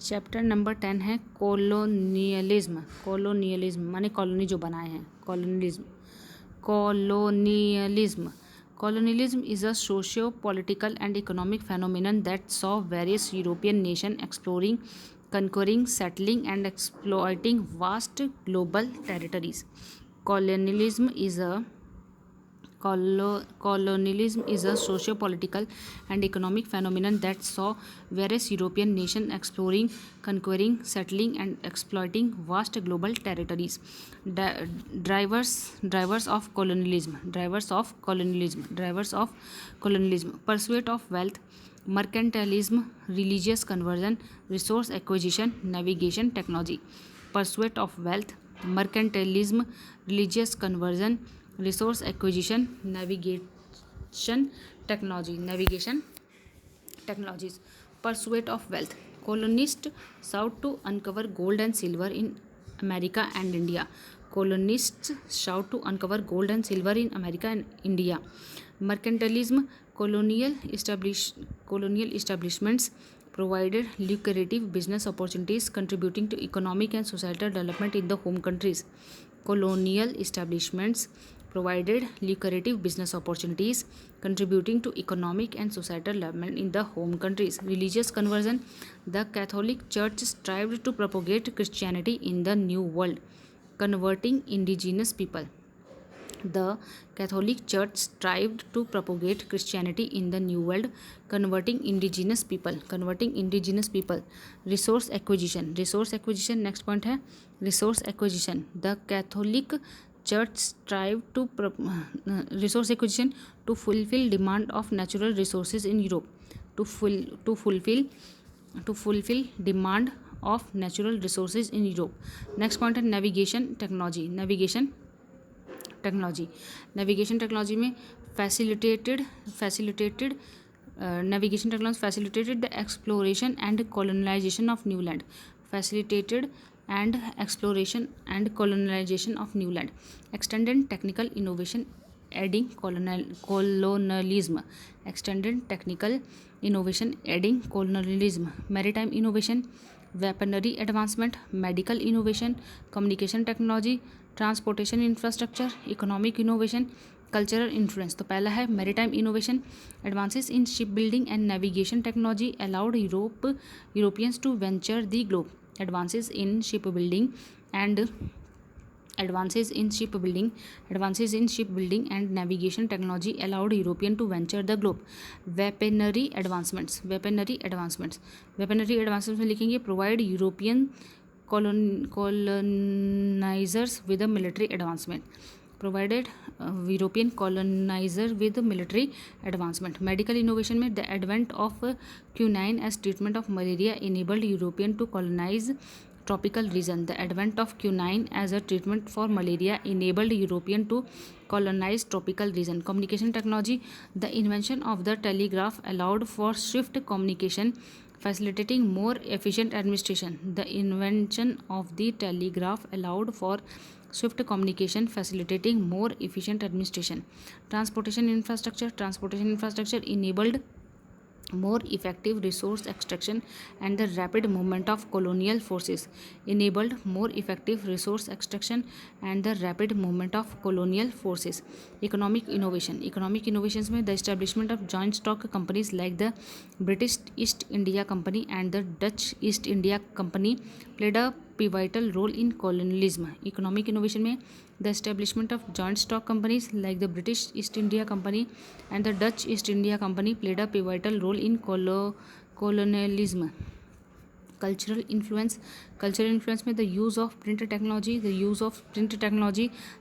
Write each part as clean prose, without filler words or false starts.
Chapter number 10 है colonialism. Colonialism माने colony जो बनाए हैं, colonialism. Colonialism colonialism is a socio-political and economic phenomenon that saw various European nations exploring, conquering, settling, and exploiting vast global territories. colonialism is a Colonialism is a socio-political and economic phenomenon that saw various European nations exploring, conquering, settling, and exploiting vast global territories. Drivers of colonialism. Pursuit of wealth, mercantilism, religious conversion, resource acquisition, navigation, technology. Pursuit of wealth, mercantilism, religious conversion, resource acquisition, navigation technologies. Pursuit of wealth. Colonists sought to uncover gold and silver in America and India. Mercantilism. Colonial establishments provided lucrative business opportunities, contributing to economic and societal development in the home countries. Colonial establishments provided lucrative business opportunities, contributing to economic and societal development in the home countries. Religious conversion. The Catholic Church strived to propagate Christianity in the New World, converting indigenous people. The Catholic Church strived to propagate Christianity in the New World, converting indigenous people. Resource acquisition. Next point है resource acquisition. The Catholic Church strived to resource acquisition to fulfill demand of natural resources in Europe. To fulfill demand of natural resources in Europe. Next point है navigation technology. Navigation technology में facilitated the exploration and colonisation of new land. Extended technical innovation aiding colonialism. Maritime innovation, weaponry advancement, medical innovation, communication technology, transportation infrastructure, economic innovation, cultural influence. तो पहला है maritime innovation. Advances in ship building and navigation technology allowed Europeans to venture the globe. Advances in ship building and navigation technology allowed European to venture the globe. Weaponry advancements में लिखेंगे provide European colonizers with a military advancement. Medical innovation में the advent of quinine as treatment of malaria enabled European to colonize tropical region. The advent of quinine as a treatment for malaria enabled European to colonize tropical region. Communication technology. The invention of the telegraph allowed for swift communication, facilitating more efficient administration. The invention of the telegraph allowed for swift communication, facilitating more efficient administration. Transportation infrastructure enabled more effective resource extraction and the rapid movement of colonial forces. Economic innovations में the establishment of joint stock companies like the British East India Company and the Dutch East India Company played a pivotal role in colonialism. Economic innovation में the establishment of joint stock companies like the British East India Company and the Dutch East India Company played a pivotal role in colonialism. Cultural influence में the use of print technology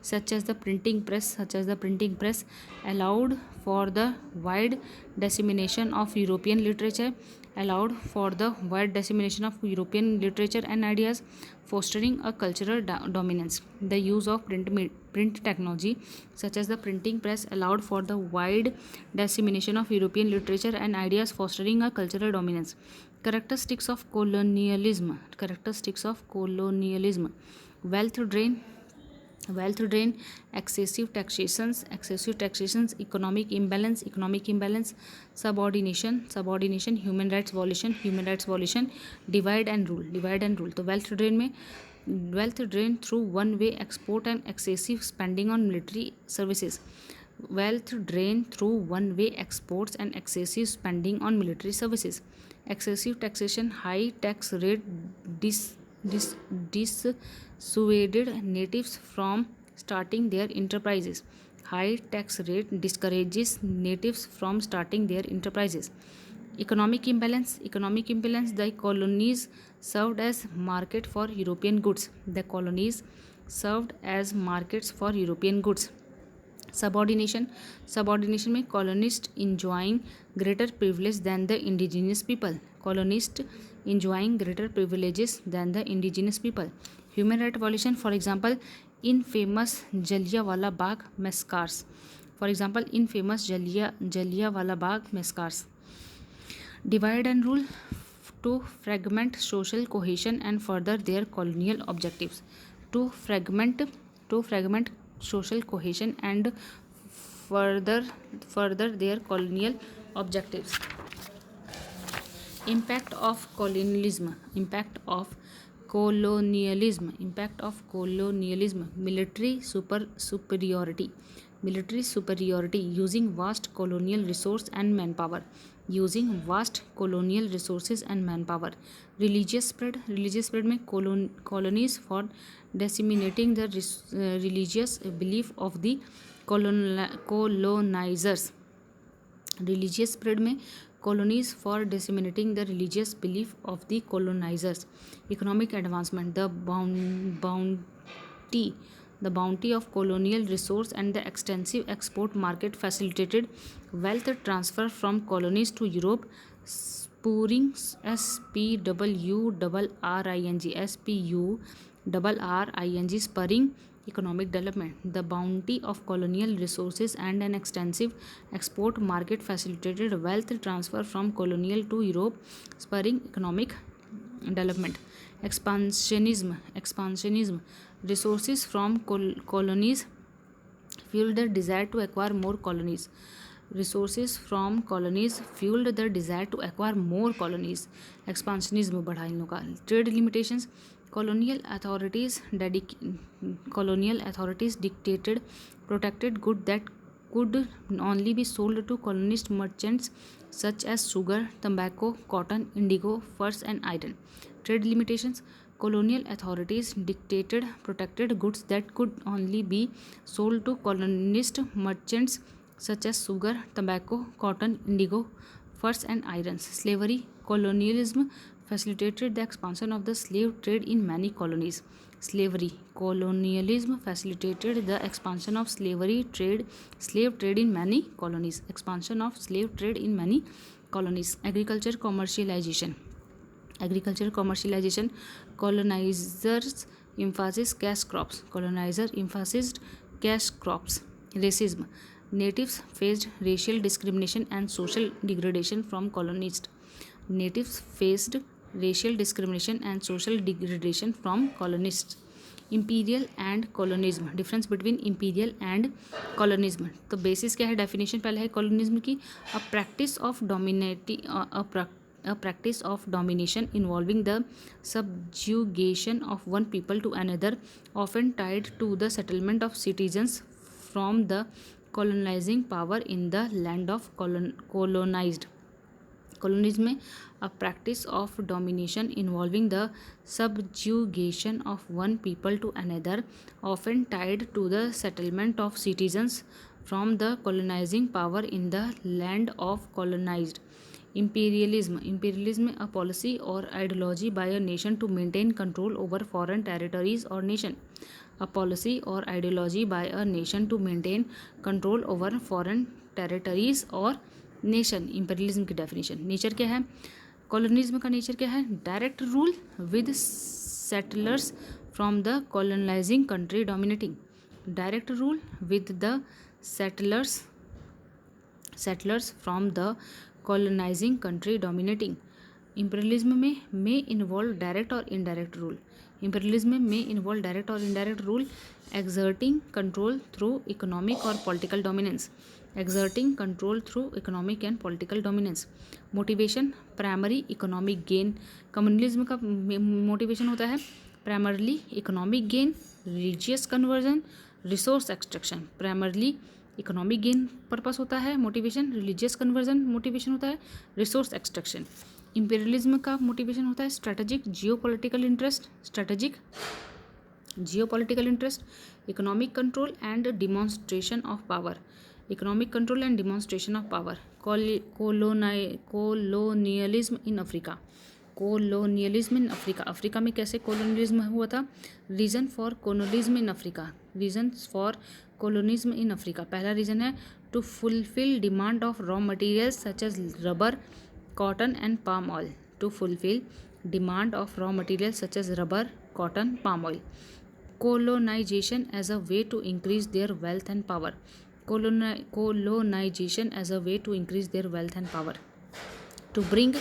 such as the printing press allowed for the wide dissemination of European literature and ideas, fostering a cultural dominance. The use of print technology such as the printing press allowed for the wide dissemination of European literature and ideas, fostering a cultural dominance. Characteristics of colonialism. Wealth drain. wealth drain, excessive taxations, economic imbalance, subordination, human rights violation, divide and rule. तो wealth drain through one way export and excessive spending on military services. Wealth drain through one way exports and excessive spending on military services. Excessive taxation, high tax rate dissuaded natives from starting their enterprises. High tax rate discourages natives from starting their enterprises. Economic imbalance, the colonies served as market for European goods. Subordination में colonist enjoying greater privilege than the indigenous people. Human right violation, for example, in famous Jallianwala Bagh massacres. Divide and rule to fragment social cohesion and further their colonial objectives. To fragment social cohesion and further their colonial objectives. Impact of colonialism. Military superiority using vast colonial resources and manpower. Religious spread में colonies for disseminating the religious belief of the colonizers. Economic advancement, the bounty of colonial resource and the extensive export market facilitated wealth transfer from colonies to Europe, spurring spurring economic development. The bounty of colonial resources and an extensive export market facilitated wealth transfer from colonial to Europe, spurring economic development. Expansionism. Resources from colonies fueled the desire to acquire more colonies. Expansionism बढ़ा इन लोग का. Trade limitations. Colonial authorities dictated protected goods that could only be sold to colonist merchants such as sugar, tobacco, cotton, indigo, furs and iron. Trade limitations. Colonial authorities dictated protected goods that could only be sold to colonist merchants such as sugar, tobacco, cotton, indigo, furs and irons. Slavery. Colonialism facilitated the expansion of the slave trade in many colonies. Colonialism facilitated the expansion of slave trade in many colonies. Agriculture commercialization. Colonizers emphasized cash crops. Racism. Natives faced racial discrimination and social degradation from colonists. Imperial and colonialism. Difference between imperial and colonialism. तो basis क्या है, definition पहले है colonialism की, a practice of domination involving the subjugation of one people to another, often tied to the settlement of citizens from the colonizing power in the land of colonized. Colonialism में a practice of domination involving the subjugation of one people to another, often tied to the settlement of citizens from the colonizing power in the land of colonized. Imperialism a policy or ideology by a nation to maintain control over foreign territories or nation. Imperialism की definition. Nature क्या है colonialism का? Nature क्या है? Direct rule with settlers from the colonising country dominating. Direct rule with the settlers from the colonizing country dominating. imperialism may involve direct or indirect rule. Imperialism may involve direct or indirect rule, exerting control through economic or political dominance. Exerting control through economic and political dominance. Motivation, primary economic gain. Communalism का motivation होता है primarily economic gain, religious conversion, resource extraction. Primarily economic gain purpose होता है motivation, religious conversion motivation होता है, resource extraction. Imperialism का motivation होता है strategic geopolitical interest, strategic geopolitical interest, economic control and demonstration of power. Economic control and demonstration of power. Colonialism in Africa. Colonialism in Africa. Africa में कैसे colonialism हुआ था? Reason for colonialism in Africa. Reason for colonialism in Africa. पहला reason है to fulfil demand of raw materials such as rubber, cotton and palm oil. To fulfil demand of raw materials such as rubber, cotton, palm oil. colonization as a way to increase their wealth and power. Colonization as a way to increase their wealth and power. To bring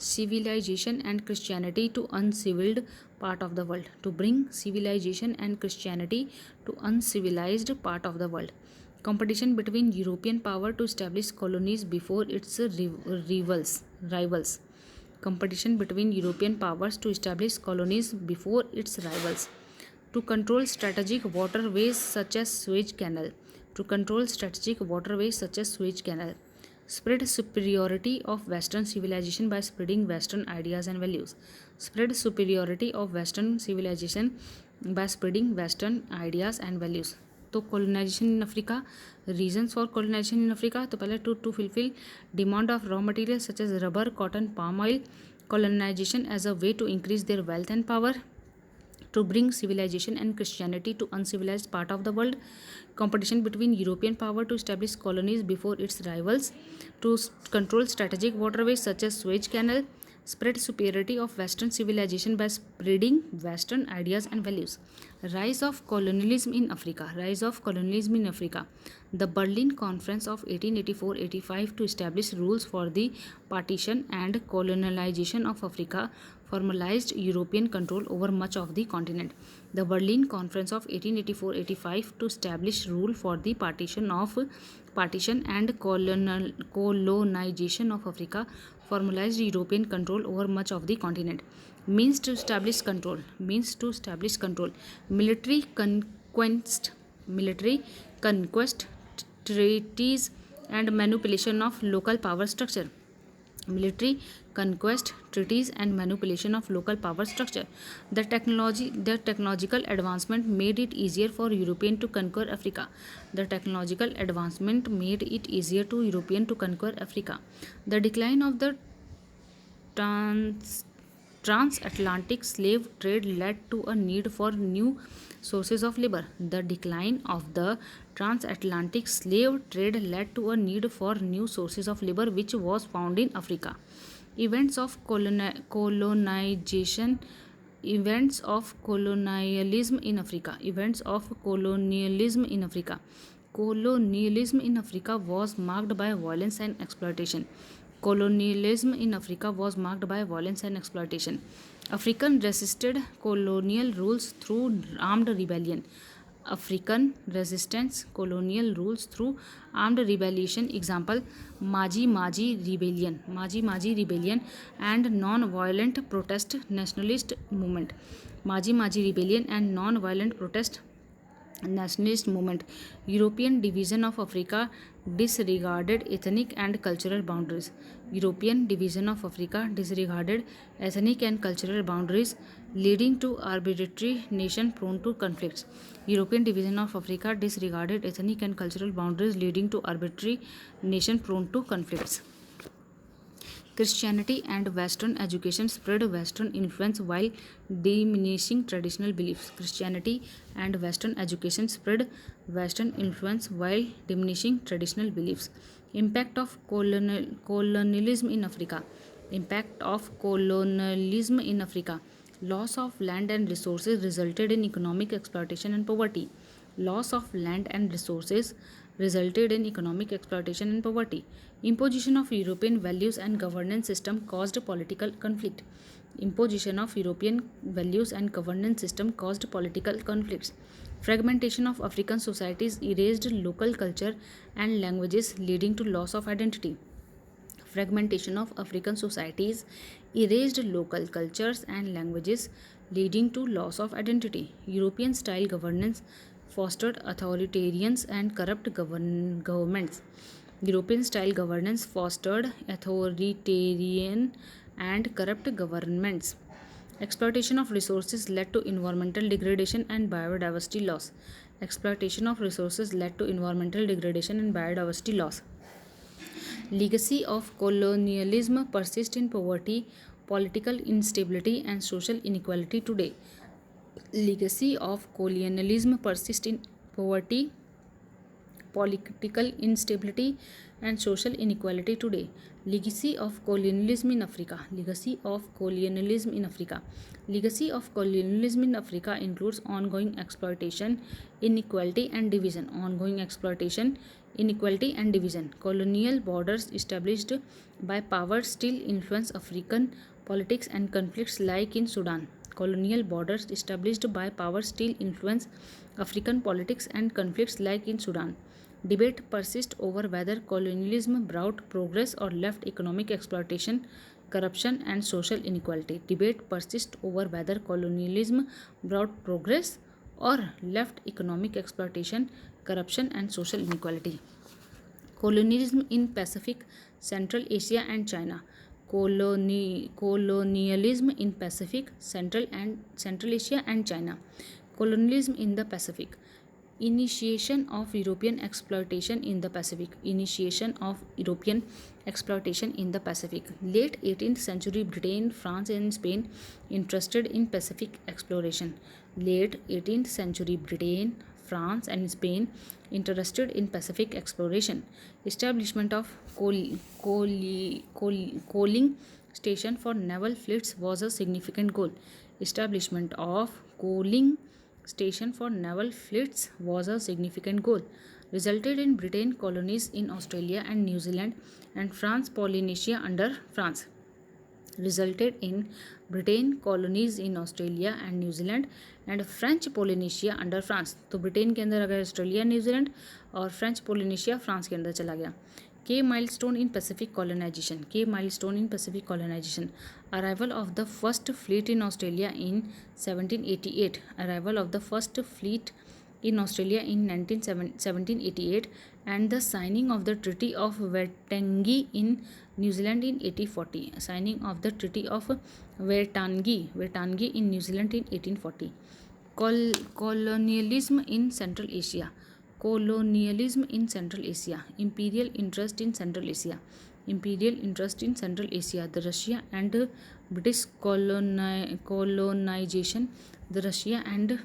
civilization and Christianity to uncivilized part of the world. To bring civilization and Christianity to uncivilized part of the world. Competition between European power to establish colonies before its rivals. Competition between European powers to establish colonies before its rivals. To control strategic waterways such as Suez Canal. To control strategic waterways such as Suez Canal. Spread superiority of Western civilization by spreading Western ideas and values. Spread superiority of Western civilization by spreading Western ideas and values. तो colonization in Africa, reasons for colonization in Africa. तो पहले to fulfill demand of raw materials such as rubber, cotton, palm oil. Colonization as a way to increase their wealth and power. To bring civilization and Christianity to uncivilized part of the world. Competition between European power to establish colonies before its rivals. To control strategic waterways such as Suez Canal. Spread superiority of Western civilization by spreading Western ideas and values. Rise of colonialism in Africa. Rise of colonialism in Africa. The Berlin Conference of 1884-85 to establish rules for the partition and colonization of Africa formalized European control over much of the continent. The Berlin Conference of 1884-85 to establish rule for the partition and colonization of Africa formalized European control over much of the continent. Means to establish control. Means to establish control. Military conquest. Military conquest, treaties and manipulation of local power structure. Military conquest, treaties and manipulation of local power structure. The technological advancement made it easier for European to conquer Africa. The technological advancement made it easier to European to conquer Africa. The decline of the transatlantic slave trade led to a need for new sources of labor. The decline of the transatlantic slave trade led to a need for new sources of labor which was found in Africa. Events of colonization. Events of colonialism in Africa. Events of colonialism in Africa. Colonialism in Africa was marked by violence and exploitation. Colonialism in Africa was marked by violence and exploitation. African resisted colonial rules through armed rebellion. African resistance colonial rules through armed rebellion. Example, Maji Maji rebellion. Maji Maji rebellion and non-violent protest nationalist movement. Maji Maji rebellion and non-violent protest nationalist movement. European division of Africa disregarded ethnic and cultural boundaries. European division of Africa disregarded ethnic and cultural boundaries, leading to arbitrary nation prone to conflicts. European division of Africa disregarded ethnic and cultural boundaries, leading to arbitrary nation prone to conflicts. Christianity and Western education spread Western influence while diminishing traditional beliefs. Christianity and Western education spread Western influence while diminishing traditional beliefs. Impact of colonialism in Africa. Impact of colonialism in Africa. Loss of land and resources resulted in economic exploitation and poverty. Loss of land and resources resulted in economic exploitation and poverty. Imposition of European values and governance system caused political conflict. Imposition of European values and governance system caused political conflicts. Fragmentation of African societies erased local culture and languages, leading to loss of identity. Fragmentation of African societies erased local cultures and languages, leading to loss of identity. European style governance fostered authoritarians and corrupt governments. European style governance fostered authoritarian and corrupt governments. Exploitation of resources led to environmental degradation and biodiversity loss. Exploitation of resources led to environmental degradation and biodiversity loss. Legacy of colonialism persists in poverty, political instability, and social inequality today. Legacy of colonialism persists in poverty, political instability, and social inequality today. Legacy of colonialism in Africa. Legacy of colonialism in Africa. Legacy of colonialism in Africa includes ongoing exploitation, inequality, and division. Ongoing exploitation, inequality, and division. Colonial borders established by power still influence African politics and conflicts like in Sudan. Colonial borders established by power still influence African politics and conflicts like in Sudan. Debate persists over whether colonialism brought progress or left economic exploitation, corruption, and social inequality. Debate persists over whether colonialism brought progress or left economic exploitation, corruption, and social inequality. Colonialism in Pacific, Central Asia, and China. Colonialism in Pacific, Central Asia, and China. Colonialism in the Pacific. Initiation of European exploitation in the Pacific. Initiation of European exploitation in the Pacific. Late 18th century Britain, France, and Spain interested in Pacific exploration. Late 18th century Britain, France, and Spain interested in Pacific exploration. Establishment of coaling station for naval fleets was a significant goal. Establishment of coaling station for naval fleets was a significant goal. Resulted in Britain colonies in Australia and New Zealand and France Polynesia under France. Resulted in Britain colonies in Australia and New Zealand and French Polynesia under France. तो Britain के अंदर अगर Australia New Zealand और French Polynesia France के अंदर चला गया. Key milestone in Pacific colonization. Key milestone in Pacific colonization. Arrival of the first fleet in Australia in 1788. Arrival of the first fleet in Australia in 1788 and the signing of the Treaty of Waitangi in New Zealand in 1840. Signing of the Treaty of Waitangi in New Zealand in 1840. Colonialism in Central Asia. Colonialism in Central Asia. Imperial interest in Central Asia. Imperial interest in Central Asia. The Russia and British colonization. The Russia and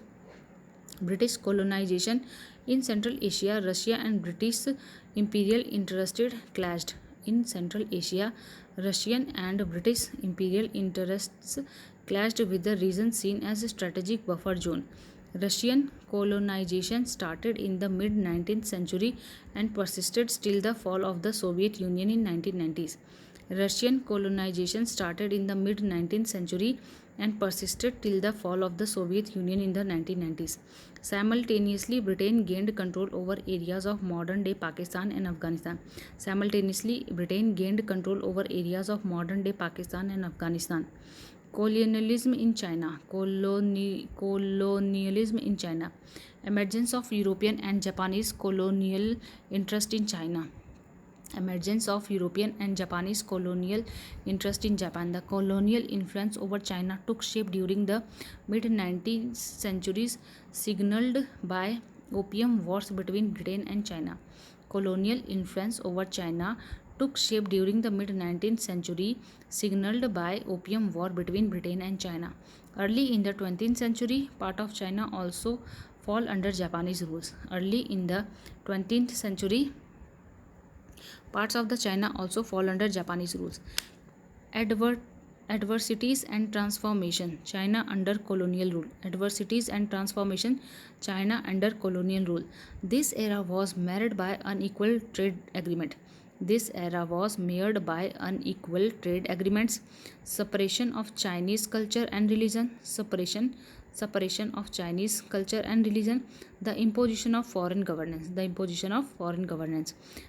British colonization in Central Asia. Russia and British imperial interests clashed. In Central Asia, Russian and British imperial interests clashed with the region seen as a strategic buffer zone. Russian colonization started in the mid-19th century and persisted till the fall of the Soviet Union in 1990s. Russian colonization started in the mid-19th century and persisted till the fall of the Soviet Union in the 1990s. Simultaneously, Britain gained control over areas of modern-day Pakistan and Afghanistan. Simultaneously, Britain gained control over areas of modern-day Pakistan and Afghanistan. Colonialism in China. Colonialism in China. Emergence of European and Japanese colonial interest in China. Emergence of European and Japanese colonial interest in Japan. The colonial influence over China took shape during the mid-19th centuries, signaled by opium wars between Britain and China. Colonial influence over China took shape during the mid-19th century, signaled by opium war between Britain and China. Early in the 20th century, part of China also fall under Japanese rules. Early in the 20th century, parts of the China also fall under Japanese rules. Adversities and transformation, China under colonial rule. Adversities and transformation, China under colonial rule. This era was marred by unequal trade agreement. This era was marred by unequal trade agreements, separation of Chinese culture and religion, separation of Chinese culture and religion, the imposition of foreign governance.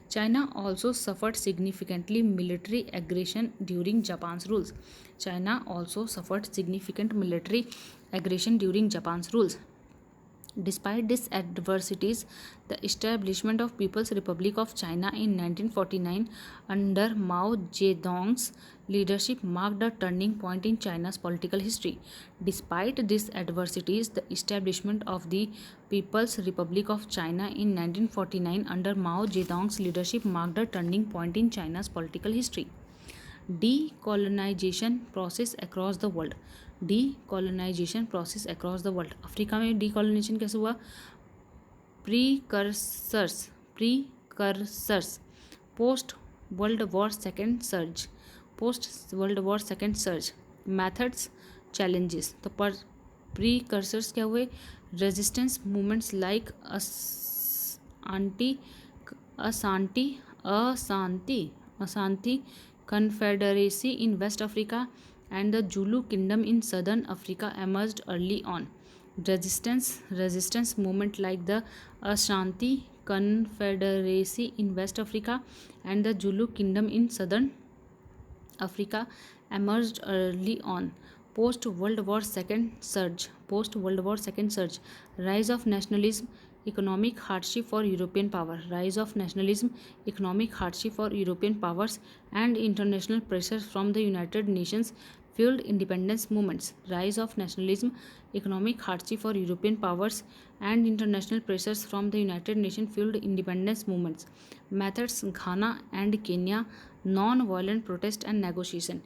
China also suffered significantly military aggression during Japan's rules. China also suffered significant military aggression during Japan's rules. Despite these adversities, the establishment of People's Republic of China in 1949 under Mao Zedong's leadership marked a turning point in China's political history. Despite these adversities, the establishment of the People's Republic of China in 1949 under Mao Zedong's leadership marked a turning point in China's political history. Decolonisation process across the world, decolonisation process across the world. Africa में decolonisation कैसे हुआ? Precursors post world war second surge, methods challenges. तो पर precursors क्या हुए? Resistance movements like Ashanti Confederacy in West Africa and the Zulu Kingdom in Southern Africa emerged early on. Resistance movement like the Ashanti Confederacy in West Africa and the Zulu Kingdom in Southern Africa emerged early on. Post-World War Second surge, rise of nationalism, economic hardship for European power, rise of nationalism, economic hardship for European powers, and international pressures from the United Nations fueled independence movements. Rise of nationalism, economic hardship for European powers, and international pressures from the United Nations fueled independence movements. Methods: Ghana and Kenya, non-violent protest and negotiation.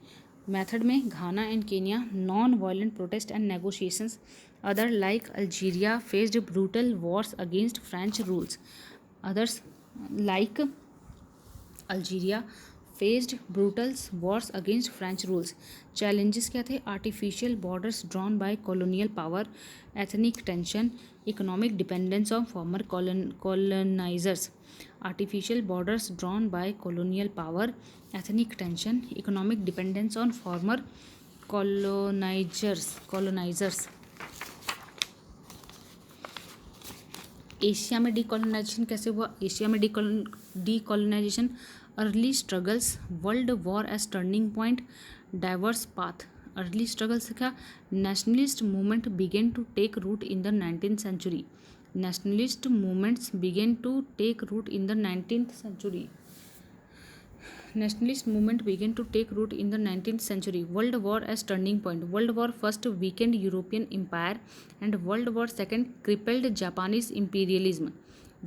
Method में Ghana and Kenya, non violent protest and negotiations. Other like Algeria faced brutal wars against French rules. Others like Algeria faced brutal wars against French rules. Challenges क्या थे? Artificial borders drawn by colonial power, ethnic tension, economic dependence on former colonisers. Artificial borders drawn by colonial power, ethnic tension, economic dependence on former colonizers. Asia में decolonisation कैसे हुआ? Asia में decolonisation, early struggles, world war as turning point, diverse path. Early struggles क्या? Nationalist movement began to take root in the 19th century. Nationalist movements began to take root in the 19th century. Nationalist movement began to take root in the 19th century. World War as turning point. World War First weakened European empire and World War Second crippled Japanese imperialism.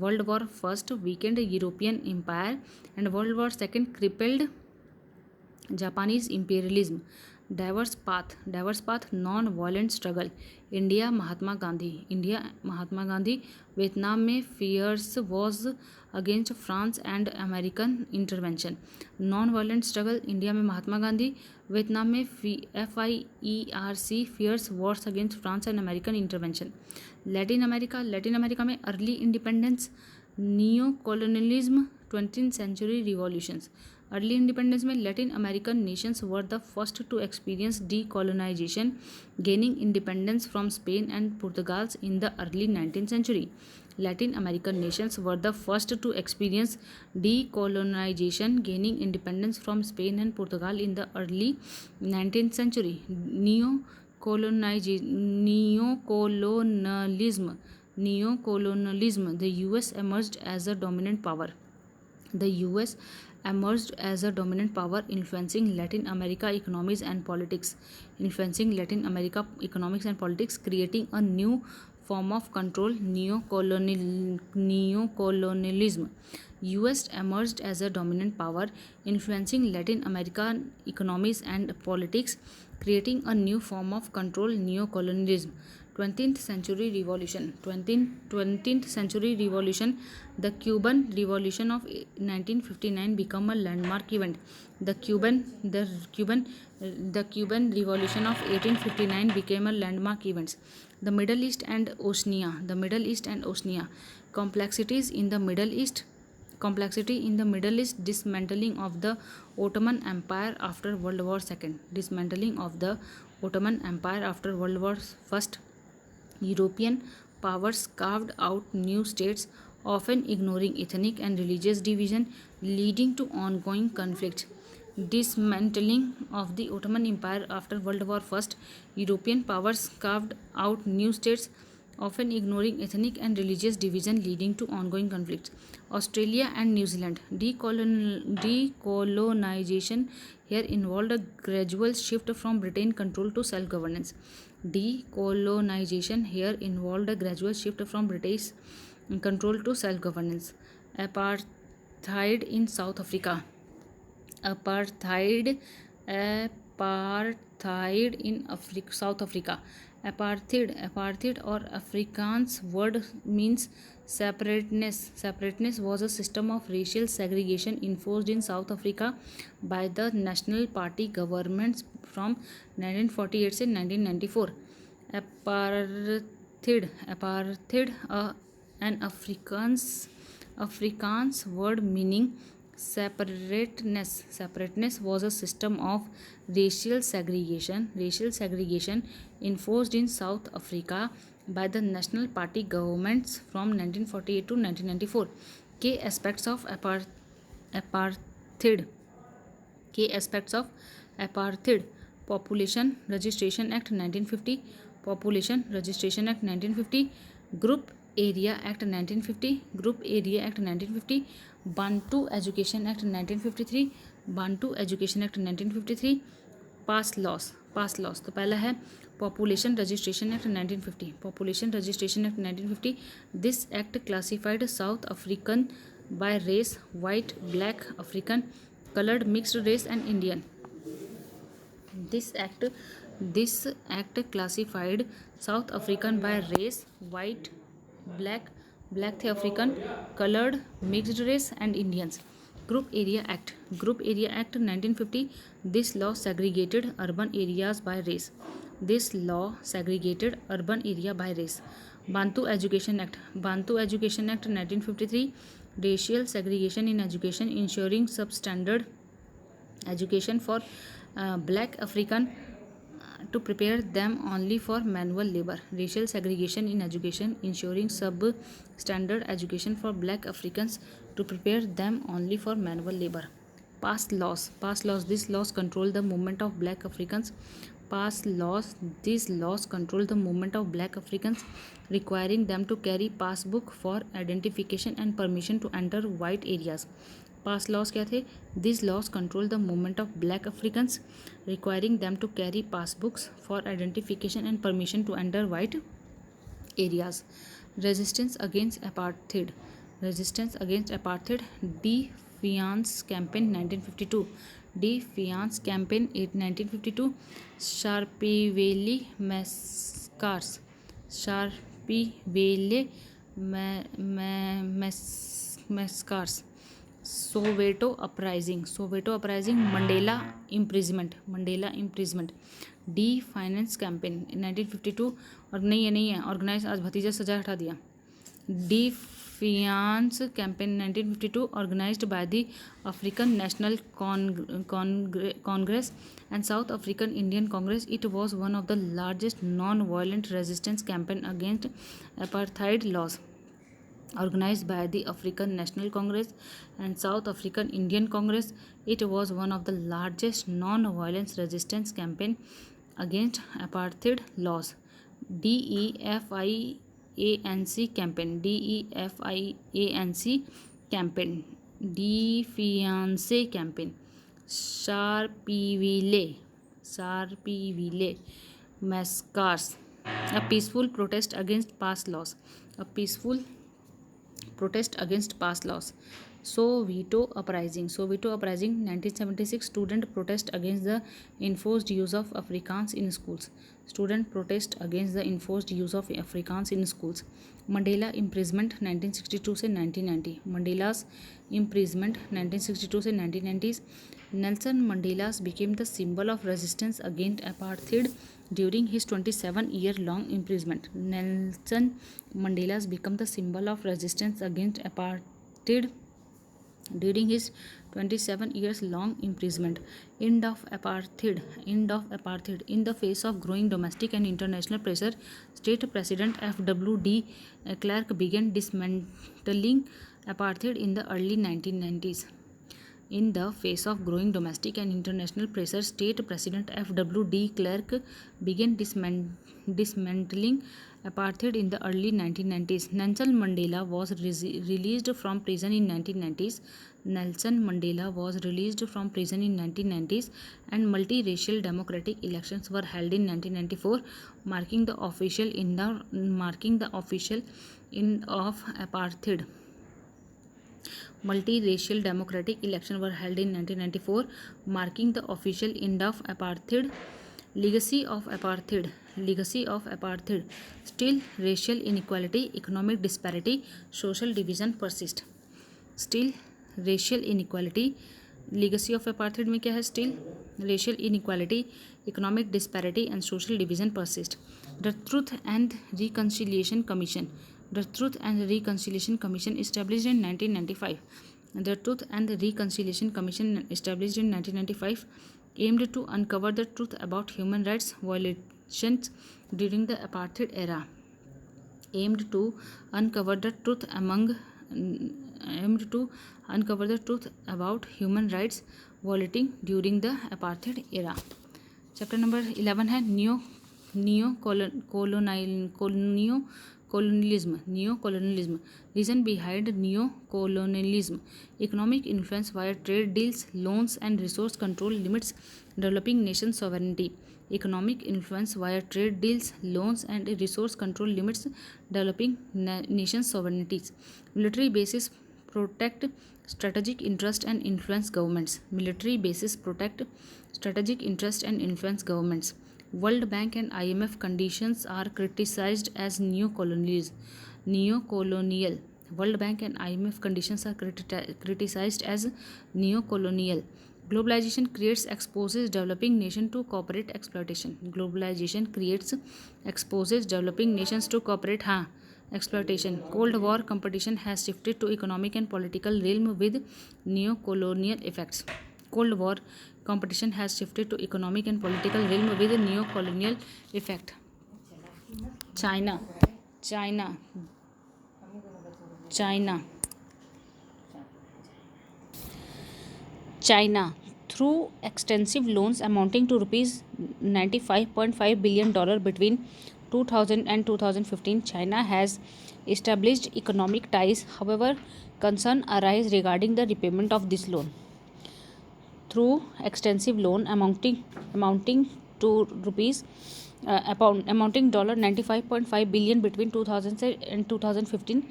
World War First weakened European empire and World War Second crippled Japanese imperialism. Diverse path, non-violent struggle. India Mahatma Gandhi. Vietnam में fierce wars against France and American intervention. Non-violent struggle. India में Mahatma Gandhi, Vietnam में FIERC fierce wars against France and American intervention. Latin America में early independence, neo colonialism, 20th century revolutions. Early independence में Latin American nations were the first to experience decolonisation, gaining independence from Spain and Portugals in the early 19th century. Latin American nations were the first to experience decolonization, gaining independence from Spain and Portugal in the early 19th century. Neocolonialism. The US emerged as a dominant power. Influencing Latin America economics and politics. Creating a new form of control, neocolonialism. US emerged as a dominant power, influencing Latin American economies and politics, creating a new form of control, neocolonialism. 20th century revolution. 20th century revolution. The Cuban Revolution of 1959 became a landmark event. The Cuban Revolution of 1859 became a landmark event. The Middle East and Oceania. The Middle East and Oceania. Complexities in the Middle East. Complexity in the Middle East. Dismantling of the Ottoman Empire after World War II. Dismantling of the Ottoman Empire after World War I. European powers carved out new states, often ignoring ethnic and religious division, leading to ongoing conflict. Dismantling of the Ottoman Empire after World War I. European powers carved out new states, often ignoring ethnic and religious division, leading to ongoing conflicts. Australia and New Zealand. Decolonization here involved a gradual shift from Britain control to self-governance. Decolonization here involved a gradual shift from British control to self-governance. Apartheid in South Africa. Apartheid in South Africa. Apartheid or Afrikaans word means separateness. Separateness was a system of racial segregation enforced in South Africa by the National Party governments from 1948 to 1994. Apartheid, an Afrikaans word meaning separateness. Separateness was a system of racial segregation enforced in South Africa by the National Party governments from 1948 to 1994. Key aspects of apartheid. Key aspects of apartheid. Population Registration Act 1950. Population Registration Act 1950. Group Area Act 1950. Group Area Act 1950. Bantu Education Act 1953. Bantu Education Act 1953. Pass laws तो पहला है population registration act 1950. Population registration act 1950. This act classified South African by race white black African colored mixed race and Indian. This act classified South African by race white black थे African colored mixed race and Indians. Group Area Act 1950. This law segregated urban areas by race. Bantu Education Act 1953. Racial segregation in education, ensuring substandard education for black African to prepare them only for manual labor. Racial segregation in education, ensuring substandard education for black Africans to prepare them only for manual labor. Pass laws. These laws control the movement of black Africans. These laws control the movement of black Africans, requiring them to carry passbook for identification and permission to enter white areas. Pass loss क्या थे? These laws control the movement of black Africans, requiring them to carry passbooks for identification and permission to enter white areas. Resistance against apartheid. Defiance Campaign 1952. Defiance Campaign 1952. Sharpeville massacres. Soweto uprising. Mandela imprisonment. Defiance Campaign 1952. और नहीं है organise. आज भतीजा सजा हटा दिया. Defiance Campaign 1952 organized by the African National Congress and South African Indian Congress. It was one of the largest non-violent resistance campaign against apartheid laws. Organized by the African National Congress and South African Indian Congress, it was one of the largest non-violence resistance campaign against apartheid laws. Defiance Campaign. Defiance Campaign. Sharpeville massacres. A peaceful protest against past laws. A peaceful protest against past laws. Soweto uprising. 1976 student protest against the enforced use of Afrikaans in schools. Student protest against the enforced use of Afrikaans in schools. Mandela imprisonment 1962 से 1990. Mandela's imprisonment 1962 से 1990s. Nelson Mandela became the symbol of resistance against apartheid during his 27-year-long imprisonment. Nelson Mandela became the symbol of resistance against apartheid during his 27 years long imprisonment. End of apartheid. In the face of growing domestic and international pressure, state president F.W. de Klerk began dismantling apartheid in the early 1990s. In the face of growing domestic and international pressure, state president F.W. de Klerk began dismantling apartheid in the early 1990s. Nelson Mandela was released from prison in 1990s. Nelson Mandela was released from prison in 1990s, and multiracial democratic elections were held in 1994, marking the official end of apartheid. Multiracial democratic elections were held in 1994, marking the official end of apartheid. Legacy of apartheid. Still, racial inequality, economic disparity, social division persist. Still, racial inequality. Legacy of apartheid में क्या है? Still, racial inequality, economic disparity and social division persist. The Truth and Reconciliation Commission. The Truth and Reconciliation Commission established in 1995. The Truth and Reconciliation Commission established in 1995 aimed to uncover the truth about human rights violations during the apartheid era. Aimed to uncover the truth about human rights violating during the apartheid era. Chapter number 11 है Neo-colonialism. Reason behind neo-colonialism. Economic influence via trade deals, loans and resource control limits developing nation sovereignty. Economic influence via trade deals, loans and resource control limits developing nation sovereignties. Military bases protect strategic interest and influence governments. Military bases protect strategic interest and influence governments. World Bank and IMF conditions are criticized as neo-colonial. World Bank and IMF conditions are criticized as neo-colonial. Globalization exposes developing nations to corporate exploitation. Globalization exposes developing nations to corporate exploitation. Cold War competition has shifted to economic and political realm with neo-colonial effects. Cold War competition has shifted to economic and political realm with neo-colonial effect. China. Through extensive loans amounting to rupees $95.5 billion between 2000 and 2015, China has established economic ties. However, concern arise regarding the repayment of this loan. Through extensive loan amounting to rupees amounting $95.5 billion between 2000 and 2015,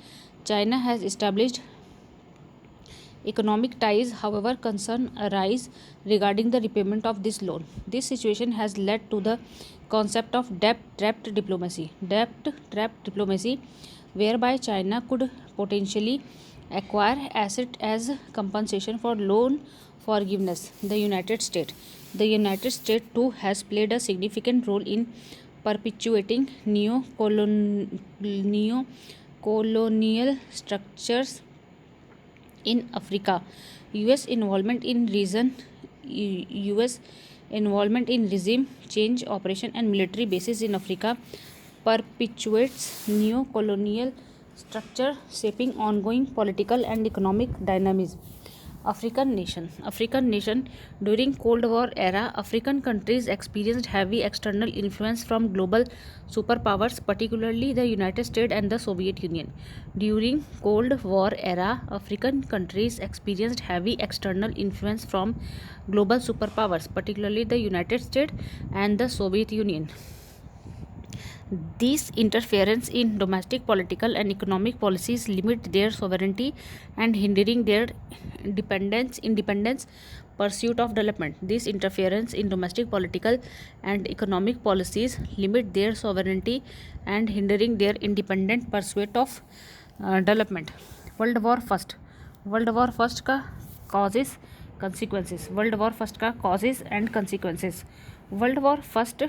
China has established economic ties. However, concern arise regarding the repayment of this loan. This situation has led to the concept of debt-trapped diplomacy. Debt-trapped diplomacy, whereby China could potentially acquire asset as compensation for loan forgiveness. The United States too has played a significant role in perpetuating neo-colonial structures in Africa. U.S. involvement in regime change operation and military bases in Africa perpetuates neo-colonial structure, shaping ongoing political and economic dynamism. African nation. During Cold War era, African countries experienced heavy external influence from global superpowers, particularly the United States and the Soviet Union. During Cold War era, African countries experienced heavy external influence from global superpowers, particularly the United States and the Soviet Union. These interference in domestic political and economic policies limit their sovereignty and hindering their independence pursuit of development. This interference in domestic political and economic policies limit their sovereignty and hindering their independent pursuit of development. World War first का causes consequences. World War first का causes and consequences. World War first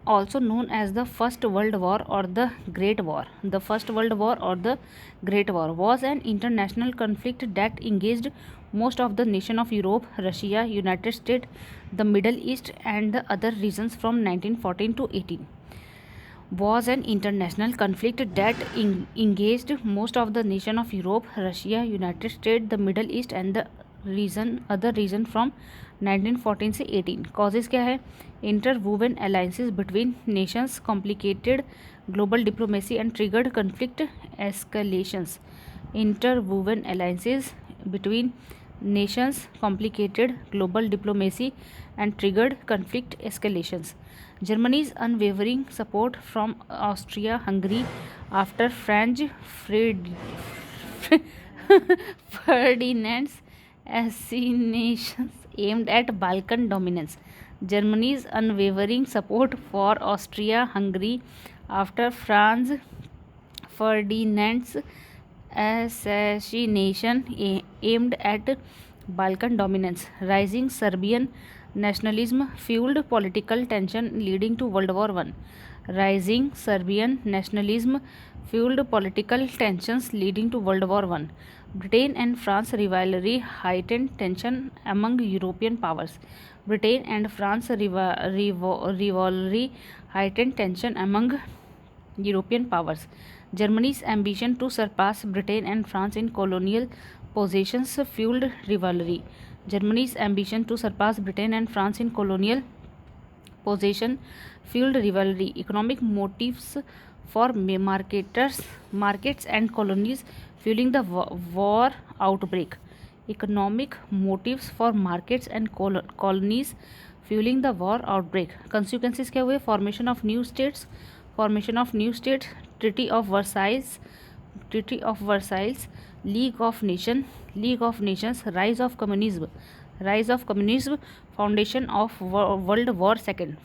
also known as the First World War or the Great War. The First World War or the Great War was an international conflict that engaged most of the nations of Europe, Russia, United States, the Middle East and the other regions from 1914 to 18. Was an international conflict that engaged most of the nations of Europe, Russia, United States, the Middle East and the other region from 1914 से 18. Causes क्या है? Interwoven alliances between nations complicated global diplomacy and triggered conflict escalations. Interwoven alliances between nations complicated global diplomacy and triggered conflict escalations. Germany's unwavering support from Austria-Hungary after Franz Ferdinand's assassinations aimed at Balkan dominance. Germany's unwavering support for Austria-Hungary after Franz Ferdinand's assassination aimed at Balkan dominance. Rising Serbian nationalism fueled political tension leading to World War I. Rising Serbian nationalism fueled political tensions leading to World War I. Britain and France rivalry heightened tension among European powers. Britain and France rivalry heightened tension among European powers. Germany's ambition to surpass Britain and France in colonial possessions fueled rivalry. Germany's ambition to surpass Britain and France in colonial possession fueled rivalry. Economic motives for markets and colonies fueling the war outbreak. Economic motives for markets and colonies fueling the war outbreak. Consequences क्या हुए? Formation of new states, Treaty of Versailles, League of Nations, rise of communism, foundation of World War II,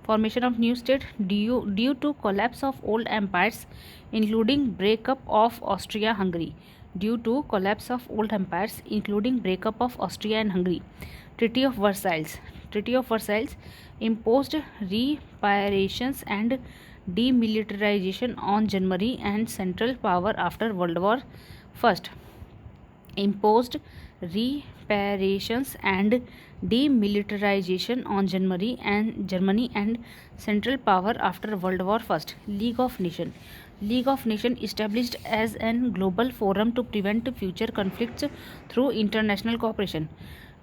formation of new state due to collapse of old empires, including breakup of Austria-Hungary. Austria and Hungary. Treaty of Versailles imposed reparations and demilitarization on Germany and Central Power after World War I. Imposed reparations and demilitarization on Germany and Central Power after World War I. League of Nations established as an global forum to prevent future conflicts through international cooperation.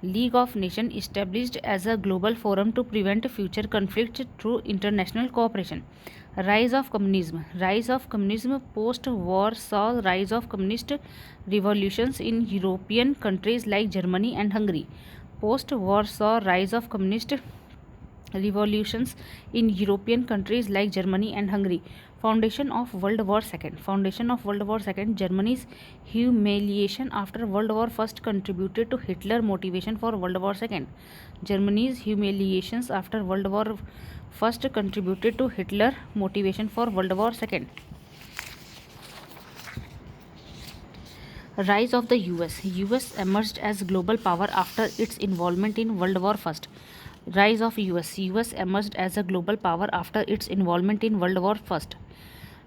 League of Nations established as a global forum to prevent future conflicts through international cooperation. Rise of communism. Post-war saw rise of communist revolutions in European countries like Germany and Hungary. Post-war saw rise of communist revolutions in European countries like Germany and Hungary. Foundation of World War II. Germany's humiliation after World War I contributed to Hitler's motivation for World War II. Germany's humiliations after World War I contributed to Hitler's motivation for World War II. Rise of the US emerged as global power after its involvement in World War I. Rise of US emerged as a global power after its involvement in World War I.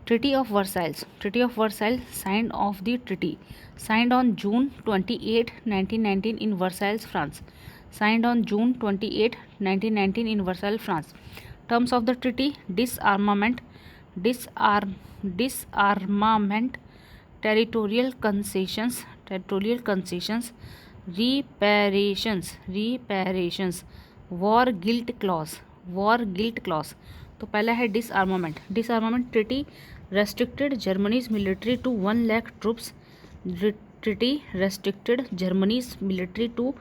Treaty of Versailles. Signed of the treaty. Signed on June 28, 1919 in Versailles, France. Terms of the treaty: disarmament, territorial concessions, reparations, war guilt clause. तो पहला है डिसआर्मामेंट treaty restricted Germany's military to 1 lakh troops. Treaty restricted Germany's military to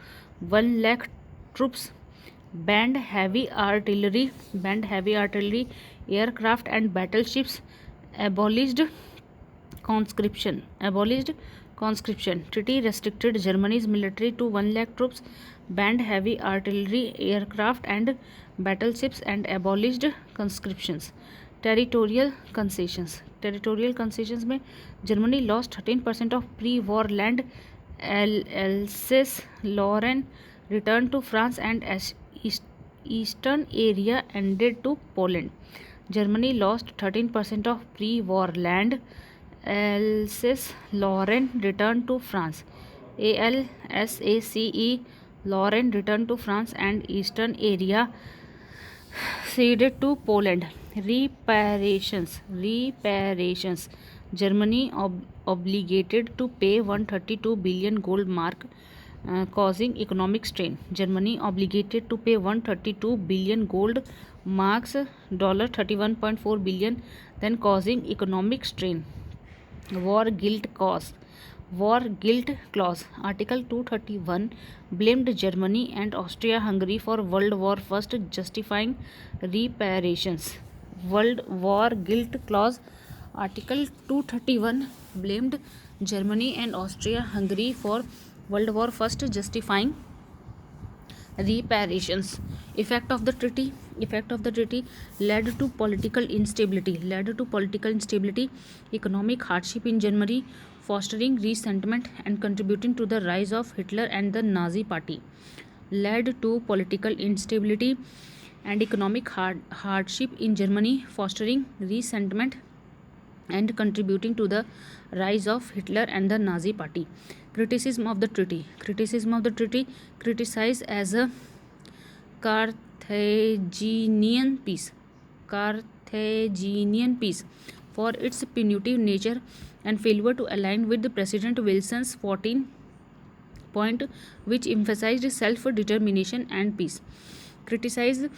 1 lakh troops. banned heavy artillery, aircraft and battleships, abolished conscription. Treaty restricted Germany's military to 1 lakh troops, banned heavy artillery, aircraft and battleships, and abolished conscriptions. Territorial concessions में Germany lost 13% of pre-war land. Alsace-Lorraine returned to France and eastern area ended to Poland. Germany lost 13% of pre-war land. Alsace-Lorraine returned to France. ALSACE Lorraine returned to France and eastern area ceded to Poland. Reparations. Germany obligated to pay 132 billion gold mark, causing economic strain. Germany obligated to pay 132 billion gold marks, $31.4 billion, then causing economic strain. War guilt clause. Article 231 blamed Germany and Austria-Hungary for World War I, justifying reparations. War guilt clause. Article 231 blamed Germany and Austria-Hungary for World War I, justifying reparations. Effect of the treaty led to political instability, economic hardship in Germany, fostering resentment and contributing to the rise of Hitler and the Nazi Party. Led to political instability and economic hardship in Germany, fostering resentment and contributing to the rise of Hitler and the Nazi Party. Criticism of the treaty. Criticized as a Carthaginian peace for its punitive nature and failure to align with President Wilson's 14 point, which emphasized self-determination and peace. Criticized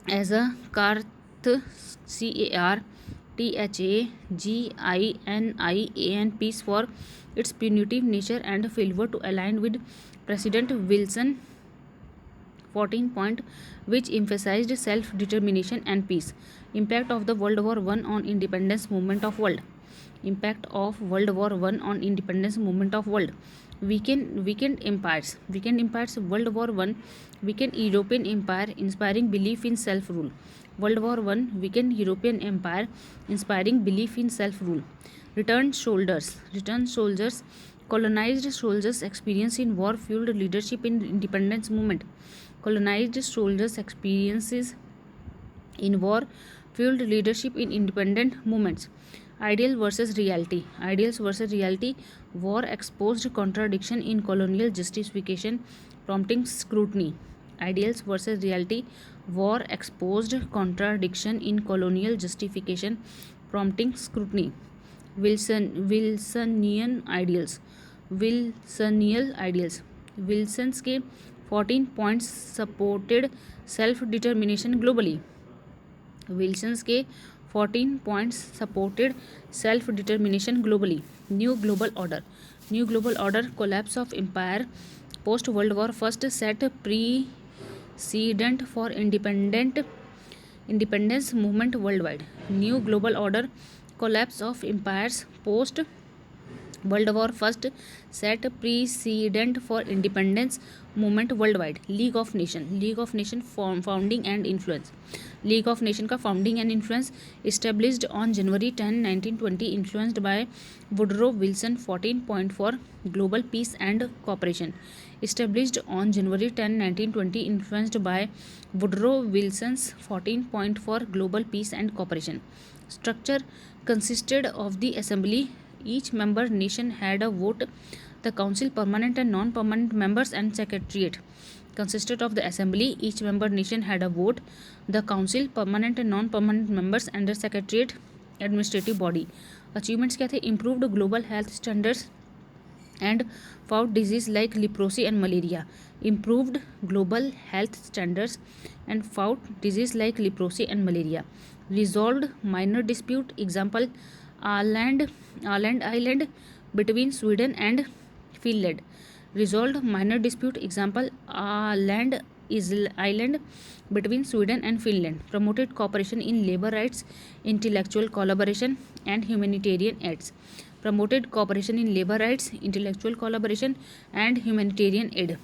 as a Carthaginian peace for its punitive nature and failure to align with President Wilson 14 point, which emphasized self-determination and peace. Impact of the World War I on independence movement of world. Weakened empires. World War I weakened European empire, inspiring belief in self-rule. World War I weakened European empire, inspiring belief in self-rule. Returned soldiers. Colonized soldiers' experience in war fueled leadership in independence movement. Colonized soldiers' experiences in war fueled leadership in independent movements. Ideal versus reality. War exposed contradiction in colonial justification, prompting scrutiny. Ideals versus reality. War exposed contradiction in colonial justification, prompting scrutiny. Wilsonian ideals. Wilson's के 14 points supported self-determination globally. Wilson's के 14 points supported self-determination globally. New global order. Collapse of empire post World War I set precedent for independence movement worldwide. New global order. Collapse of empires post World War I set precedent for independence movement worldwide. League of Nation founding and influence. League of Nation का founding and influence. Established on January 10, 1920, influenced by Woodrow Wilson 14 point for global peace and cooperation. Established on January 10, 1920, influenced by Woodrow Wilson's 14 point for global peace and cooperation. Structure consisted of the assembly. Each member nation had a vote. The council, permanent and non-permanent members, and secretariat consisted of the assembly. Each member nation had a vote. The council, permanent and non-permanent members, and the secretariat, administrative body. Achievements क्या थे? Improved global health standards and fought disease like leprosy and malaria. Improved global health standards and fought disease like leprosy and malaria. Resolved minor dispute, example Åland Island between Sweden and Finland. Resolved minor dispute, example Åland island between Sweden and Finland, promoted cooperation in labor rights, intellectual collaboration, and humanitarian aids. Promoted cooperation in labor rights, intellectual collaboration, and humanitarian aid.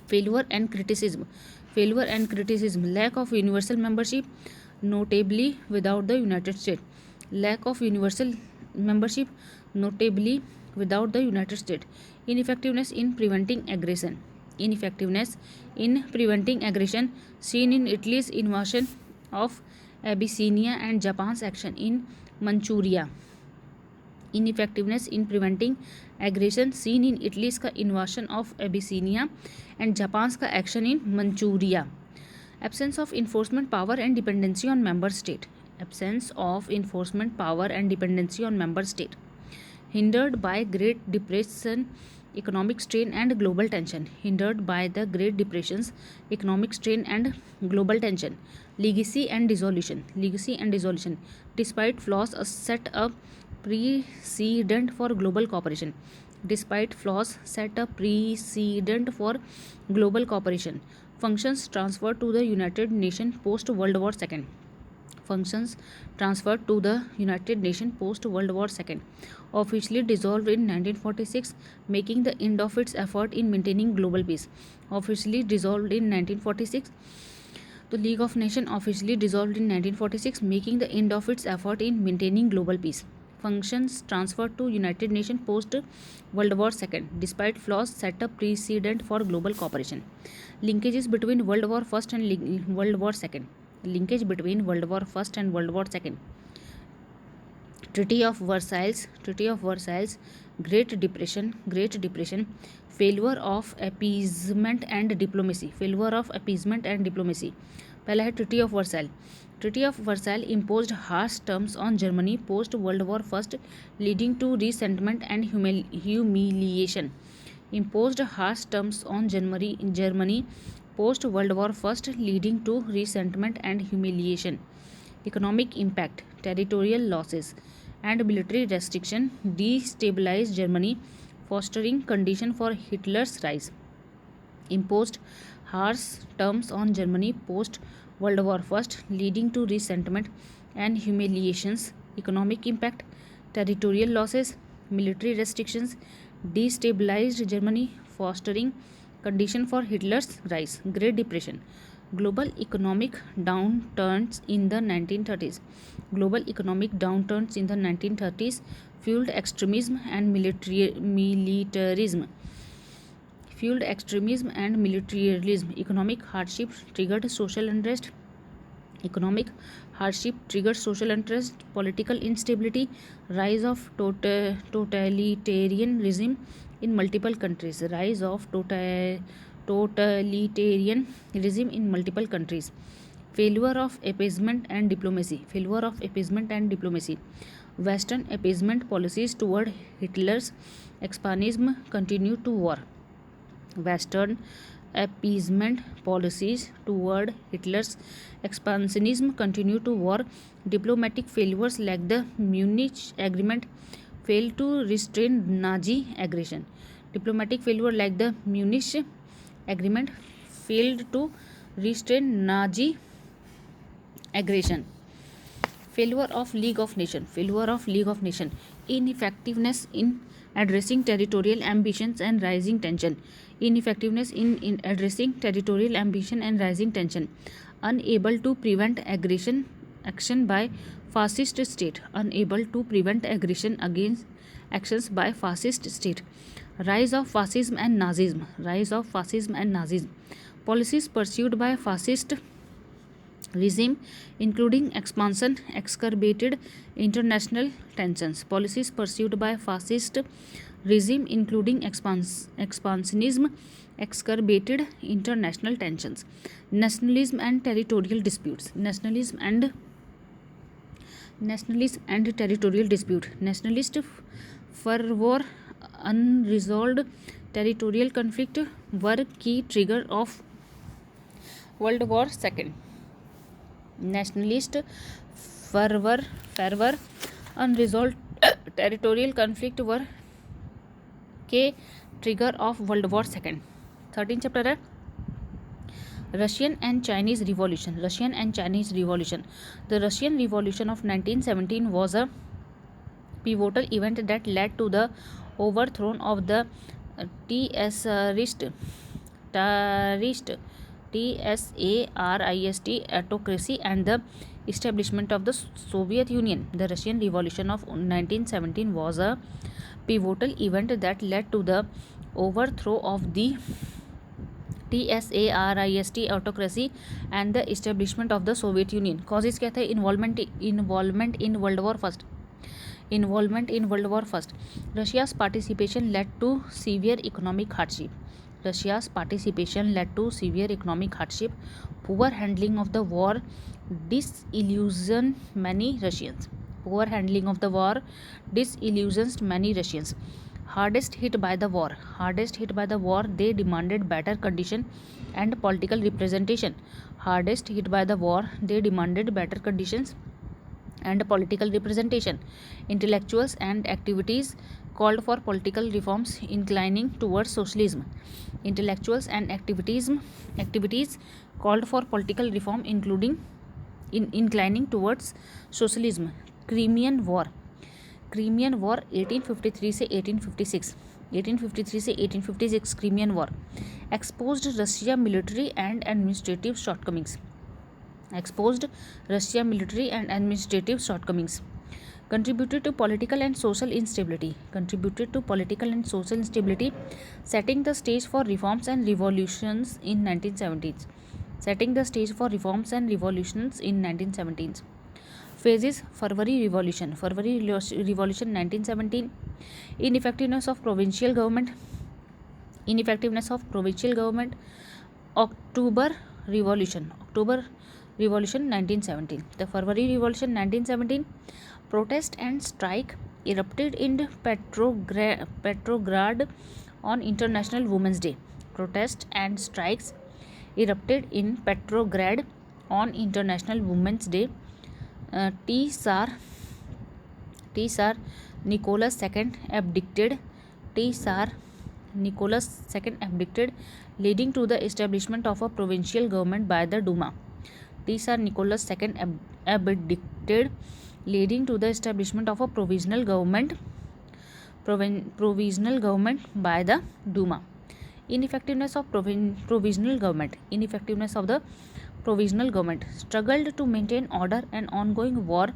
Failure and criticism. Failure and criticism. Lack of universal membership, notably without the United States. Lack of universal membership, notably without the United States. Ineffectiveness in preventing aggression. Ineffectiveness in preventing aggression seen in Italy's invasion of Abyssinia and Japan's action in Manchuria. Ineffectiveness in preventing aggression seen in Italy's का invasion of Abyssinia and Japan's का action in Manchuria. Absence of enforcement power and dependency on member state. Absence of enforcement power and dependency on member state. Hindered by Great Depression, economic strain and global tension. Hindered by the Great Depression's economic strain and global tension. Legacy and dissolution. Legacy and dissolution. Despite flaws, set a precedent for global cooperation. Despite flaws, set a precedent for global cooperation. Functions transferred to the United Nations post World War II. Functions transferred to the United Nations post World War II. Officially dissolved in 1946, making the end of its effort in maintaining global peace. Officially dissolved in 1946. The League of Nations officially dissolved in 1946, making the end of its effort in maintaining global peace. Functions transferred to United Nations post World War II. Despite flaws, set a precedent for global cooperation. Linkages between World War I and World War II. Linkage between World War I and World War II. Treaty of Versailles. Treaty of Versailles. Great Depression. Great Depression. Failure of appeasement and diplomacy. Failure of appeasement and diplomacy. पहला है treaty of Versailles. Treaty of Versailles imposed harsh terms on Germany post World War I, leading to resentment and humiliation. Imposed harsh terms on Germany post World War I, leading to resentment and humiliation. Economic impact, territorial losses, and military restriction destabilized Germany, fostering condition for Hitler's rise. Imposed harsh terms on Germany post World War I, leading to resentment and humiliations. Economic impact, territorial losses, military restrictions destabilized Germany, fostering condition for Hitler's rise. Great Depression. Global economic downturns in the 1930s. Global economic downturns in the 1930s fueled extremism and militarism. Fueled extremism and militarism. Economic hardship triggered social unrest. Economic hardship triggered social unrest, political instability, rise of totalitarianism in multiple countries. Rise of totalitarianism in multiple countries. Failure of appeasement and diplomacy. Failure of appeasement and diplomacy. Western appeasement policies toward Hitler's expansionism continued to war. Western appeasement policies toward Hitler's expansionism continued to war. Diplomatic failures like the Munich Agreement failed to restrain Nazi aggression. Diplomatic failure like the Munich Agreement failed to restrain Nazi aggression. Failure of League of Nations. Failure of League of Nations. Ineffectiveness in addressing territorial ambitions and rising tension. Ineffectiveness in addressing territorial ambition and rising tension. Unable to prevent action by fascist state. Unable to prevent aggression against actions by fascist state. Rise of fascism and Nazism. Rise of fascism and Nazism. Policies pursued by fascist regime, including expansion, exacerbated international tensions. Policies pursued by fascist regime, including expansionism, exacerbated international tensions. Nationalism and territorial disputes. Nationalism and territorial dispute. Nationalist fervor, unresolved territorial conflict were key trigger of World War II. Nationalist fervor, unresolved territorial conflict were के trigger of World war second. 13 chapter है. Russian and Chinese Revolution. Russian and Chinese Revolution. The Russian Revolution of 1917 was a pivotal event that led to the overthrow of the Tsarist autocracy and the establishment of the Soviet Union. The Russian Revolution of 1917 was a pivotal event that led to the overthrow of the TSARIST autocracy and the establishment of the Soviet Union. Causes क्या थे? Involvement in World War First. Involvement in World War First. Russia's participation led to severe economic hardship. Russia's participation led to severe economic hardship. Poor handling of the war disillusioned many Russians. Poor handling of the war disillusioned many Russians. Hardest hit by the war. Hardest hit by the war, they demanded better condition and political representation. Hardest hit by the war, they demanded better conditions and political representation. Intellectuals and activities called for political reforms inclining towards socialism. Intellectuals and activities called for political reform inclining towards socialism. Crimean War. Crimean war 1853 से 1856, 1853 से 1856 Crimean war exposed Russia military and administrative shortcomings. Exposed Russia military and administrative shortcomings. contributed to political and social instability. Contributed to political and social instability, setting the stage for reforms and revolutions in 1970s. Setting the stage for reforms and revolutions in 1970s. Phases. February Revolution. February Revolution 1917. Ineffectiveness of provincial government. Ineffectiveness of provincial government. October Revolution. October Revolution 1917. The February Revolution 1917. Protest and strike erupted in Petrograd on International Women's Day. Protest and strikes erupted in Petrograd on International Women's Day. Tsar Nicholas II abdicated. Tsar Nicholas II abdicated, leading to the establishment of a provincial government by the Duma. Tsar Nicholas II abdicated, leading to the establishment of a provisional government by the Duma. Ineffectiveness of provisional government. Ineffectiveness of the provisional government. Struggled to maintain order and ongoing war.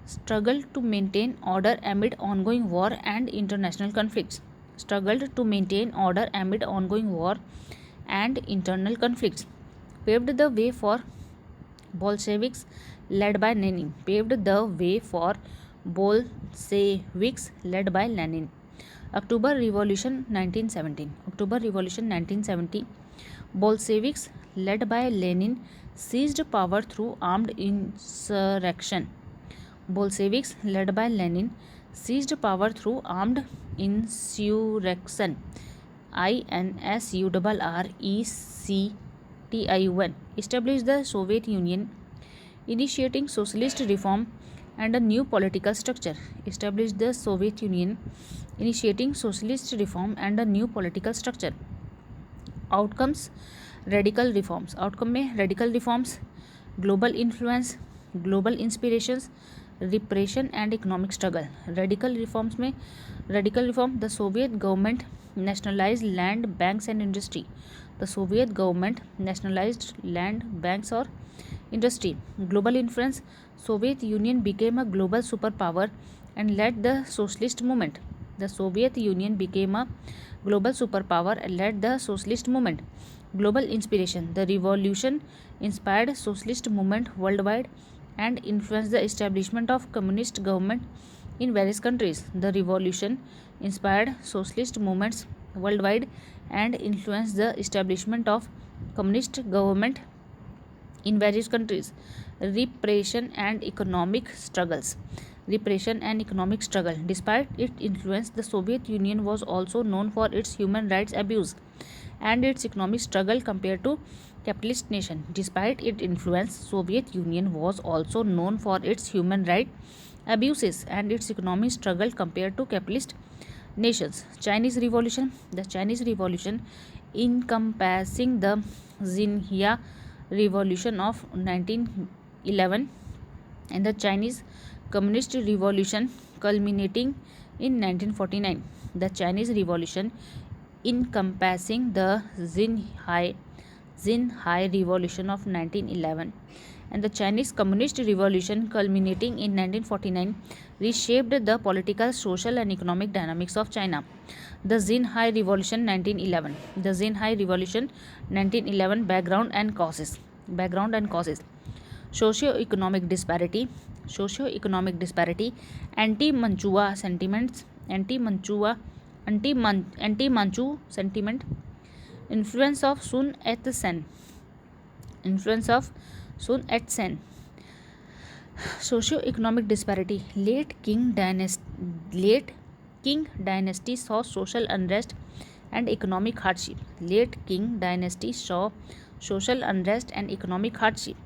Struggled to maintain order amid ongoing war and international conflicts. Struggled to maintain order amid ongoing war and internal conflicts. Paved the way for Bolsheviks led by Lenin. Paved the way for Bolsheviks led by Lenin. October Revolution 1917. October Revolution 1917. Bolsheviks led by Lenin seized power through armed insurrection. Bolsheviks led by Lenin seized power through armed insurrection. INSURRECTION. Established the Soviet Union, initiating socialist reform and a new political structure. Established the Soviet Union, initiating socialist reform and a new political structure. Outcomes. Radical reforms. Outcome में radical reforms, global influence, global inspirations, repression and economic struggle. Radical reforms में radical reform, the Soviet government nationalized land, banks and industry. The Soviet government nationalized land, banks or industry. Global influence, Soviet Union became a global superpower and led the socialist movement. The Soviet Union became a global superpower and led the socialist movement. Global inspiration, the revolution inspired socialist movement worldwide and influenced the establishment of communist government in various countries. The revolution inspired socialist movements worldwide and influenced the establishment of communist government in various countries. Repression and economic struggles. Repression and economic struggle. Despite its influence, the Soviet Union was also known for its human rights abuse and its economic struggle compared to capitalist nation. Despite its influence, Soviet Union was also known for its human rights abuses and its economic struggle compared to capitalist nations. Chinese Revolution. The Chinese Revolution, encompassing the Xinhua Revolution of 1911 and the Chinese Communist Revolution culminating in 1949. The Chinese Revolution, encompassing the Xinhai Revolution of 1911 and the Chinese Communist Revolution culminating in 1949, reshaped the political, social and economic dynamics of China. The Xinhai Revolution 1911. The Xinhai Revolution 1911 background and causes. Socio-economic disparity, anti-Manchua sentiments, anti-Manchu sentiment, influence of Sun Yat-sen, socio-economic disparity. Late Qing dynasty saw social unrest and economic hardship. Late Qing dynasty saw social unrest and economic hardship.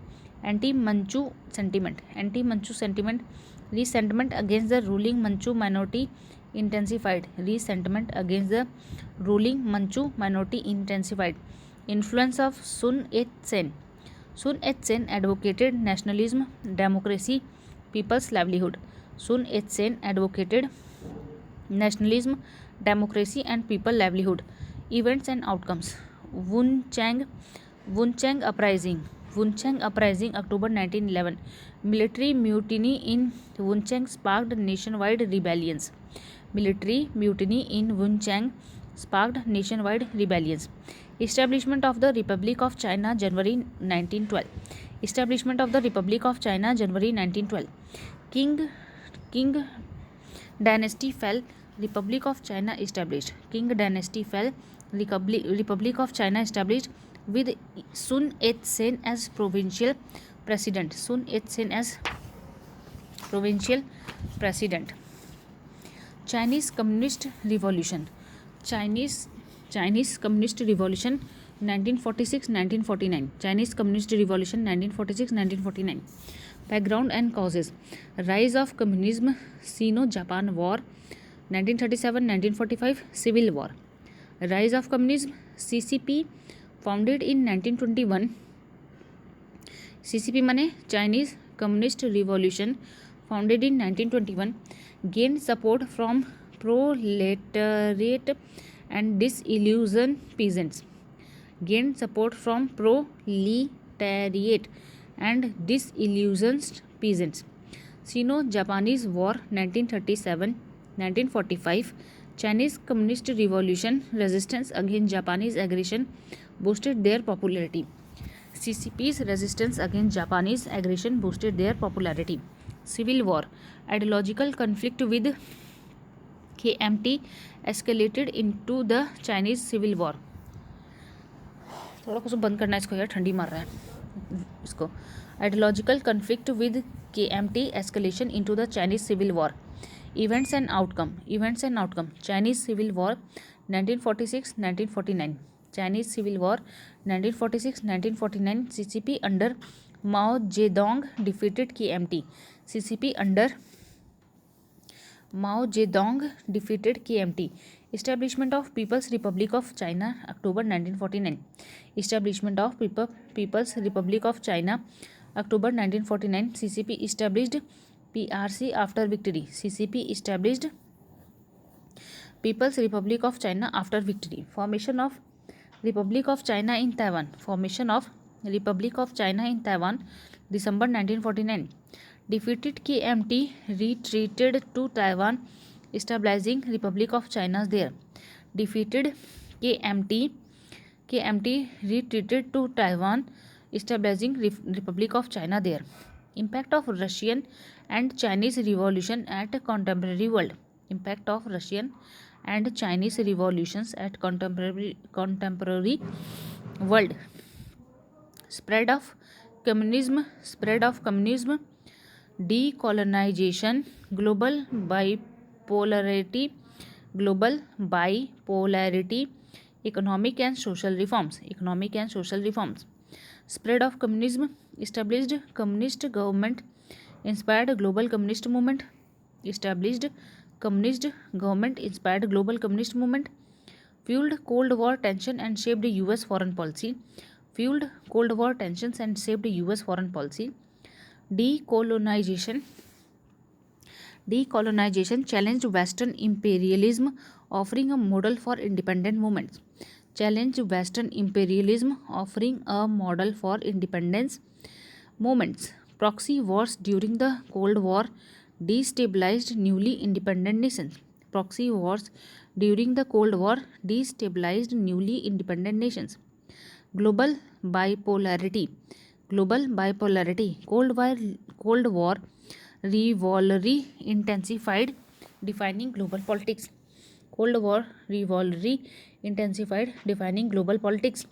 Anti-Manchu sentiment. Resentment against the ruling Manchu minority intensified. Influence of Sun Yat-sen. Sun Yat-sen advocated nationalism, democracy, people's livelihood. Sun Yat-sen advocated nationalism, democracy and people livelihood. Events and outcomes. Wuncheng uprising, October 1911. Military mutiny in Wuncheng sparked nationwide rebellions. Establishment of the Republic of China, January 1912. Qing dynasty fell, Republic of China established. Republic of China established with Sun Yat-sen as provincial president. Chinese Communist Revolution. 1946-1949. Chinese Communist Revolution 1946-1949. Background and causes. Rise of communism, Sino-Japan War 1937-1945, Civil War. Rise of communism, CCP founded in 1921. CCP माने Chinese Communist Revolution founded in 1921, gained support from proletariat and disillusioned peasants. Sino-Japanese War 1937-1945. Chinese Communist Revolution resistance against Japanese aggression boosted their popularity. CCP's resistance against Japanese aggression boosted their popularity. Civil War. Ideological conflict with KMT escalated into the Chinese Civil War. थोड़ा कुछ बंद करना है इसको यार, ठंडी मार रहा है इसको. Ideological conflict with KMT escalation into the Chinese Civil War. Events and outcome. Chinese Civil War 1946-1949. Chinese Civil War 1946-1949. CCP under Mao Zedong defeated KMT. Establishment of People's Republic of China, October 1949. Establishment of People's Republic of China, October 1949. CCP established PRC after victory. People's Republic of China after victory. Formation of Republic of China in Taiwan. December 1949. Defeated KMT, retreated to Taiwan, establishing Republic of China there. Defeated KMT, retreated to Taiwan, establishing Republic of China there. Impact of Russian and Chinese Revolution at contemporary world. Spread of communism, decolonization, global bipolarity, economic and social reforms. Spread of communism, established communist government, inspired global communist movement. Fueled Cold War tension and shaped US foreign policy. fueled Cold War tensions and shaped US foreign policy. Decolonization Decolonization challenged Western imperialism, offering a model for independent movements. Challenged Western imperialism, offering a model for independence movements. Proxy wars during the Cold War destabilized newly independent nations. Proxy wars during the Cold War destabilized newly independent nations. Global bipolarity. Global bipolarity. Cold War rivalry intensified, defining global politics. Cold War rivalry intensified, defining global politics.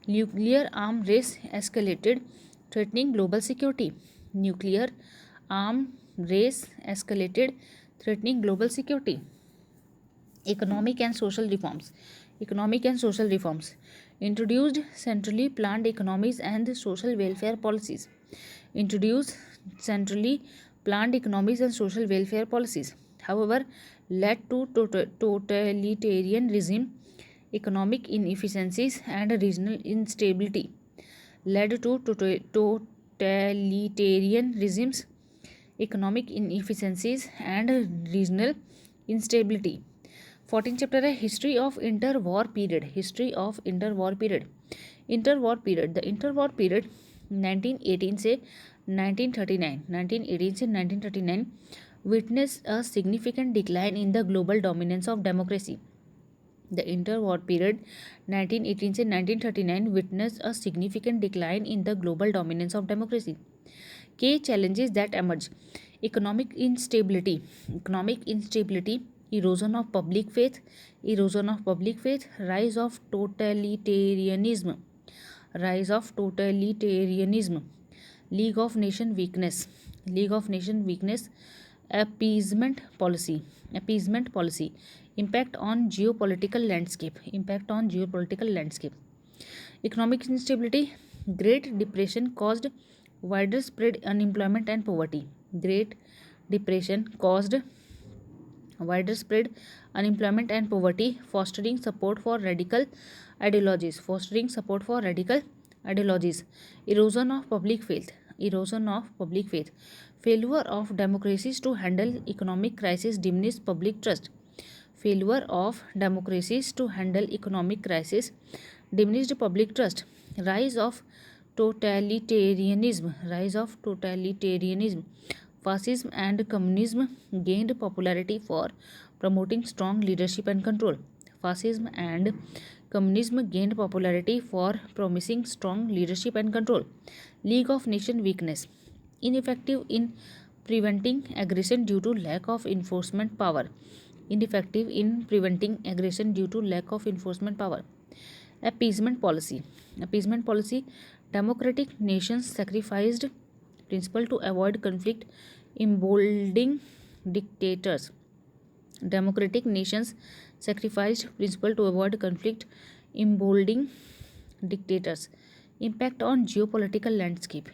Nuclear arm race escalated, threatening global security. Nuclear arm race escalated, threatening global security. Economic and social reforms. Economic and social reforms introduced centrally planned economies and social welfare policies. Introduced centrally planned economies and social welfare policies. However, led to totalitarian regime, economic inefficiencies, and regional instability. Led to totalitarian regimes, economic inefficiencies, and regional instability. 14 chapter है history of inter war period. History of inter war period. Inter war period. The inter war period 1918 से 1939. 1918 से 1939 witnessed a significant decline in the global dominance of democracy. The interwar period 1918 से 1939 witnessed a significant decline in the global dominance of democracy. Key challenges that emerge: economic instability. Economic instability, erosion of public faith, rise of totalitarianism, League of Nation weakness, appeasement policy, impact on geopolitical landscape, economic instability. Great Depression caused widespread unemployment and poverty. Great Depression caused widespread unemployment and poverty, fostering support for radical ideologies. Erosion of public faith. Failure of democracies to handle economic crisis diminished public trust. Diminished public trust. Rise of totalitarianism. Fascism and communism gained popularity for promoting strong leadership and control. Fascism and communism gained popularity for promising strong leadership and control. League of Nation weakness. Ineffective in preventing aggression due to lack of enforcement power. Appeasement policy. Democratic nations sacrificed principle to avoid conflict, emboldening dictators. Democratic nations sacrificed principle to avoid conflict, emboldening dictators. Impact on geopolitical landscape.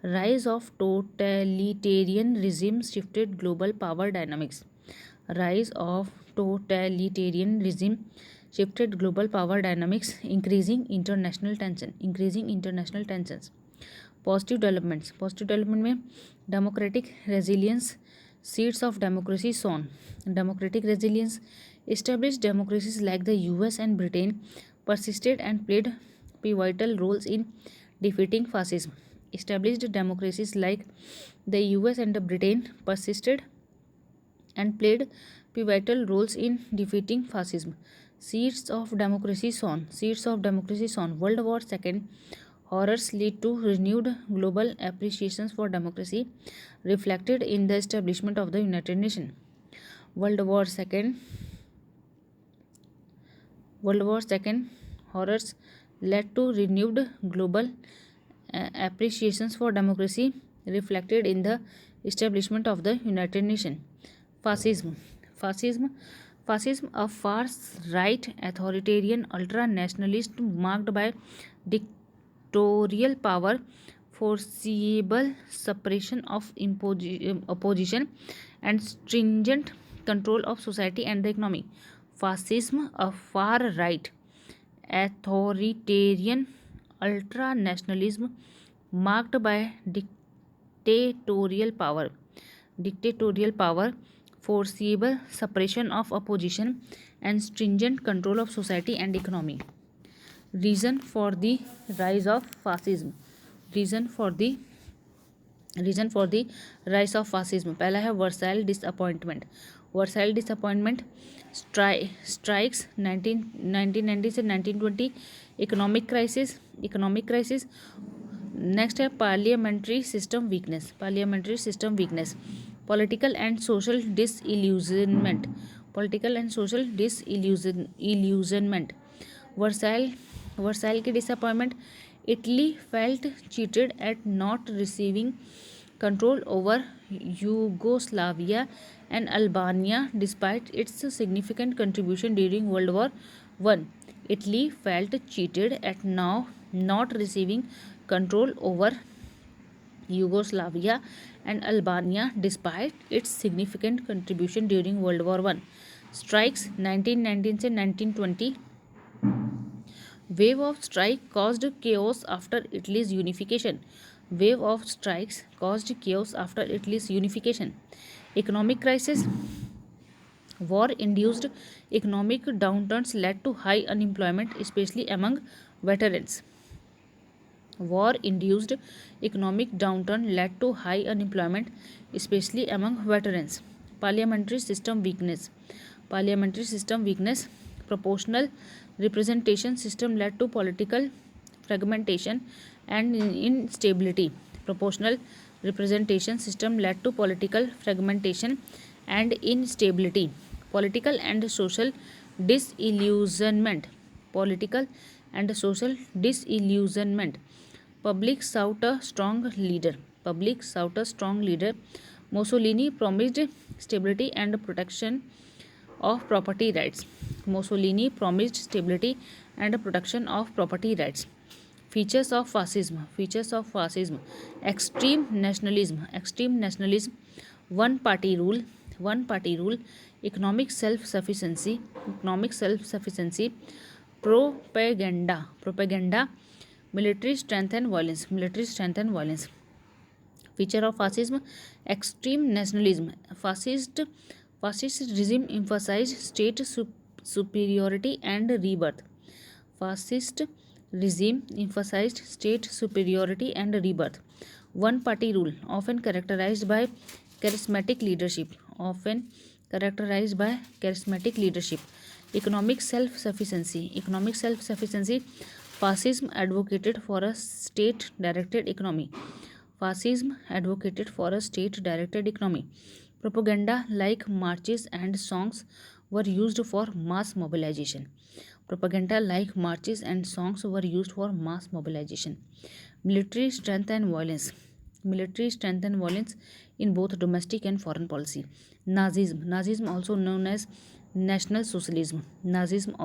Rise of totalitarian regimes shifted global power dynamics. Increasing international tensions. Positive development में democratic resilience, seeds of democracy sown. Established democracies like the US and Britain persisted and played pivotal roles in defeating fascism. Established democracies like the US and Britain persisted and played pivotal roles in defeating fascism. Seeds of democracy sown. World War II horrors lead to renewed global appreciation for democracy, reflected in the establishment of the United Nations. World War II horrors led to renewed global appreciations for democracy, reflected in the establishment of the United Nations. Fascism, a far-right authoritarian ultra-nationalist marked by dictatorial power, foreseeable suppression of opposition, and stringent control of society and the economy. Fascism, a far-right authoritarian ultranationalism marked by dictatorial power, foreseeable suppression of opposition, and stringent control of society and economy. Reason for the rise of fascism. Reason for the rise of fascism. पहला है Versailles disappointment. Versailles disappointment strikes 1990 से 1920. Economic crisis. Next है parliamentary system weakness. Political and social disillusionment. Versailles की disappointment. Italy felt cheated at not receiving control over Yugoslavia and Albania despite its significant contribution during World War I. Italy felt cheated at now not receiving control over Yugoslavia and Albania despite its significant contribution during World War I. Strikes 1919 से 1920. Wave of strike caused chaos after Italy's unification. Economic crisis. War-induced economic downturns led to high unemployment, especially among veterans. Parliamentary system weakness. Proportional representation system led to political fragmentation and instability. Proportional representation system led to political fragmentation and instability. Political and social disillusionment. Public sought a strong leader. Mussolini promised stability and protection of property rights. Features of fascism. Extreme nationalism. One party rule. Economic self-sufficiency. Propaganda. Military strength and violence. Feature of fascism. Extreme nationalism. Fascist regime emphasized state superiority and rebirth. One party rule, often characterized by charismatic leadership. Economic self-sufficiency. Fascism advocated for a state-directed economy. Propaganda like marches and songs were used for mass mobilization. Military strength and violence in both domestic and foreign policy. Nazism also known as National Socialism. National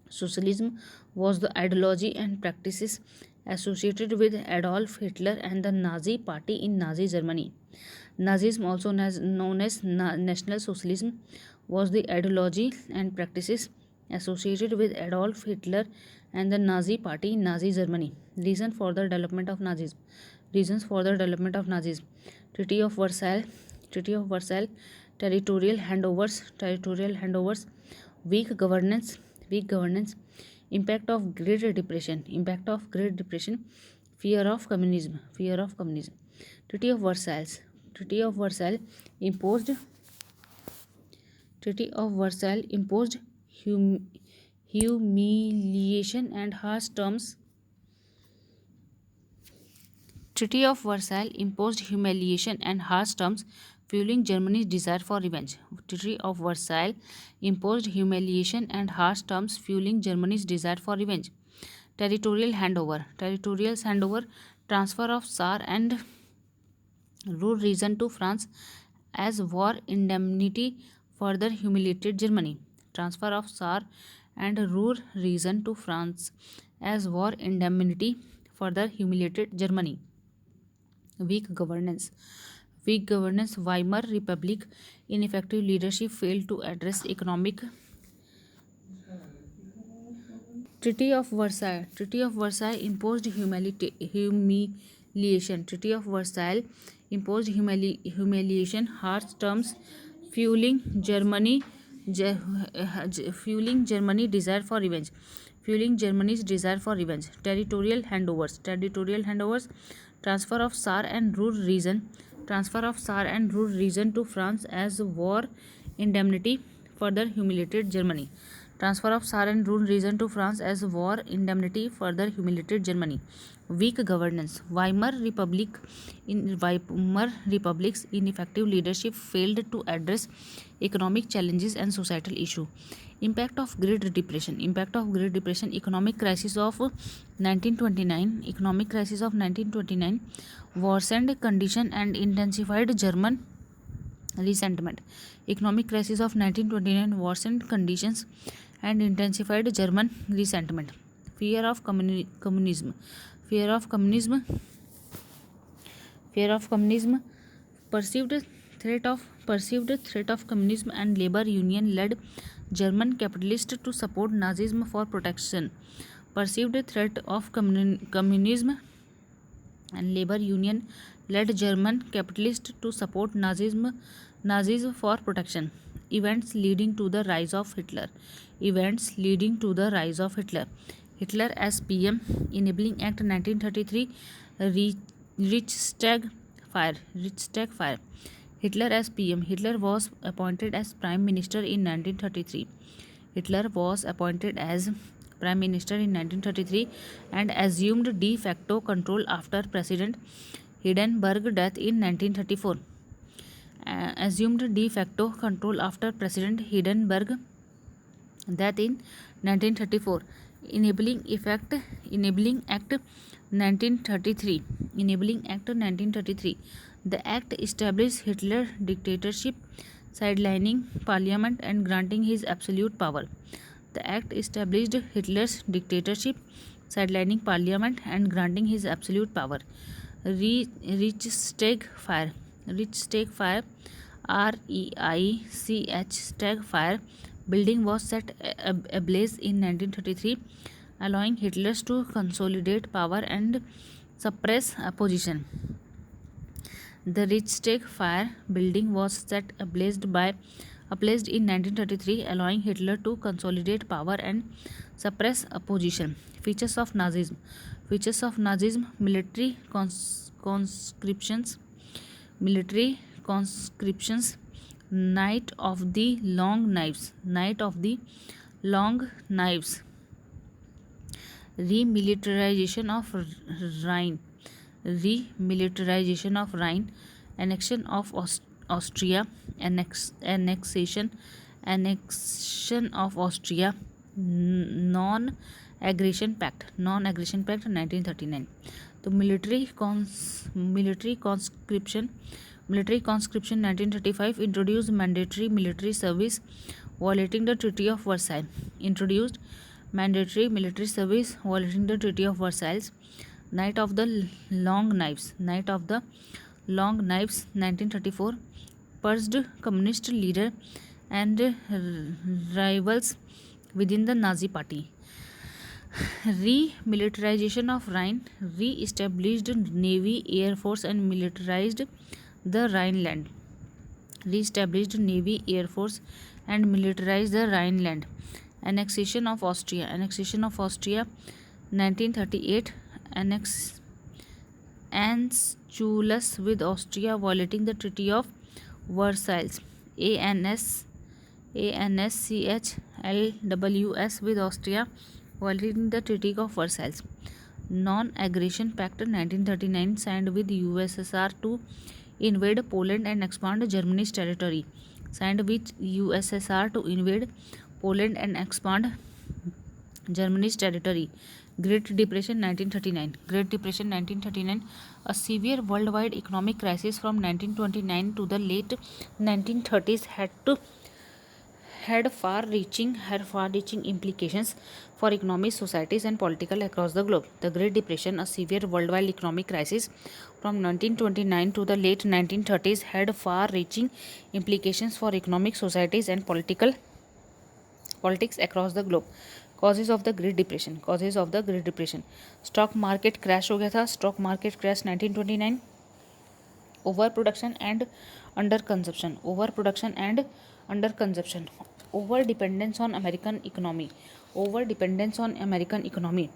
Socialism was the ideology and practices associated with Adolf Hitler and the Nazi Party in Nazi Germany. Nazism, also known as National Socialism, was the ideology and practices associated with Adolf Hitler and the Nazi Party in Nazi Germany. Reasons for the development of Nazism. Treaty of Versailles. Territorial handovers. Weak governance. Impact of Great Depression. Fear of communism. Treaty of Versailles imposed humiliation and harsh terms. Fueling Germany's desire for revenge. Territorial handover. Transfer of Saar and Ruhr region to France as war indemnity further humiliated Germany. Weak governance. Weimar Republic ineffective leadership failed to address economic Treaty of Versailles. Treaty of Versailles imposed humiliation. Treaty of Versailles imposed humiliation, harsh terms, fueling Germany, fueling Germany desire for revenge. Fueling Germany's desire for revenge. Territorial handovers. Territorial handovers. Transfer of Saar and Ruhr region. Transfer of Saar and Ruhr region to France as war indemnity further humiliated Germany. Transfer of Saar and Ruhr region to France as war indemnity further humiliated Germany. Weak governance. Weimar Republic's ineffective leadership failed to address economic challenges and societal issues. Impact of Great Depression. Impact of Great Depression. Economic crisis of 1929. Economic crisis of 1929 worsened condition and intensified German resentment. Economic crisis of 1929 worsened conditions and intensified German resentment. Fear of communism. Fear of communism. Fear of communism. Perceived threat of communism and labor union led German capitalists to support Nazism for protection. Perceived threat of communism and labor union led German capitalists to support Nazism for protection. Events leading to the rise of Hitler. Events leading to the rise of Hitler. Hitler as PM. Enabling Act 1933. Reichstag fire. Hitler as PM. Hitler was appointed as Prime Minister in 1933. Hitler was appointed as Prime Minister in 1933 and assumed de facto control after President Hindenburg death in 1934. Assumed de facto control after President Hindenburg death in 1934. Enabling Act 1933. Enabling Act 1933. The act established Hitler dictatorship, sidelining parliament and granting his absolute power. The act established Hitler's dictatorship, sidelining parliament and granting his absolute power. Reichstag fire. Reichstag fire. Reichstag fire. Building was set ablaze in 1933, allowing Hitler to consolidate power and suppress opposition. The Reichstag fire building was set ablaze in 1933, allowing Hitler to consolidate power and suppress opposition. Features of Nazism. Features of Nazism. Military conscriptions. Military conscriptions. Night of the Long Knives. Night of the Long Knives. Remilitarization of Rhine. Remilitarization of Rhine. Annexion of Austria. Annexation of Austria. Non-aggression pact. Non-aggression pact 1939. So military conscription. Military conscription 1935 introduced mandatory military service, violating the Treaty of Versailles. Introduced mandatory military service, violating the Treaty of Versailles. Night of the Long Knives. Night of the Long Knives 1934 purged communist leader and rivals within the Nazi party. Remilitarization of Rhine. Re-established Navy, Air Force and militarized the Rhineland. Re-established Navy, Air Force and militarized the Rhineland. Annexation of Austria. Annexation of Austria 1938. Anschluss with Austria, violating the Treaty of Versailles. ANSCHLWS with Austria, violating the Treaty of Versailles. Non-Aggression Pact 1939 signed with USSR to invade Poland and expand Germany's territory. Signed with USSR to invade Poland and expand Germany's territory. Great Depression 1939. Great Depression 1939, a severe worldwide economic crisis from 1929 to the late 1930s had far-reaching implications for economies, societies and political across the globe. The Great Depression, a severe worldwide economic crisis from 1929 to the late 1930s had far-reaching implications for economic, societies and politics across the globe. Causes of the great depression, causes of the great depression, stock market crash हो गया था, stock market crash 1929, over production and under consumption, over production and under consumption, over dependence on American economy, over dependence on American economy,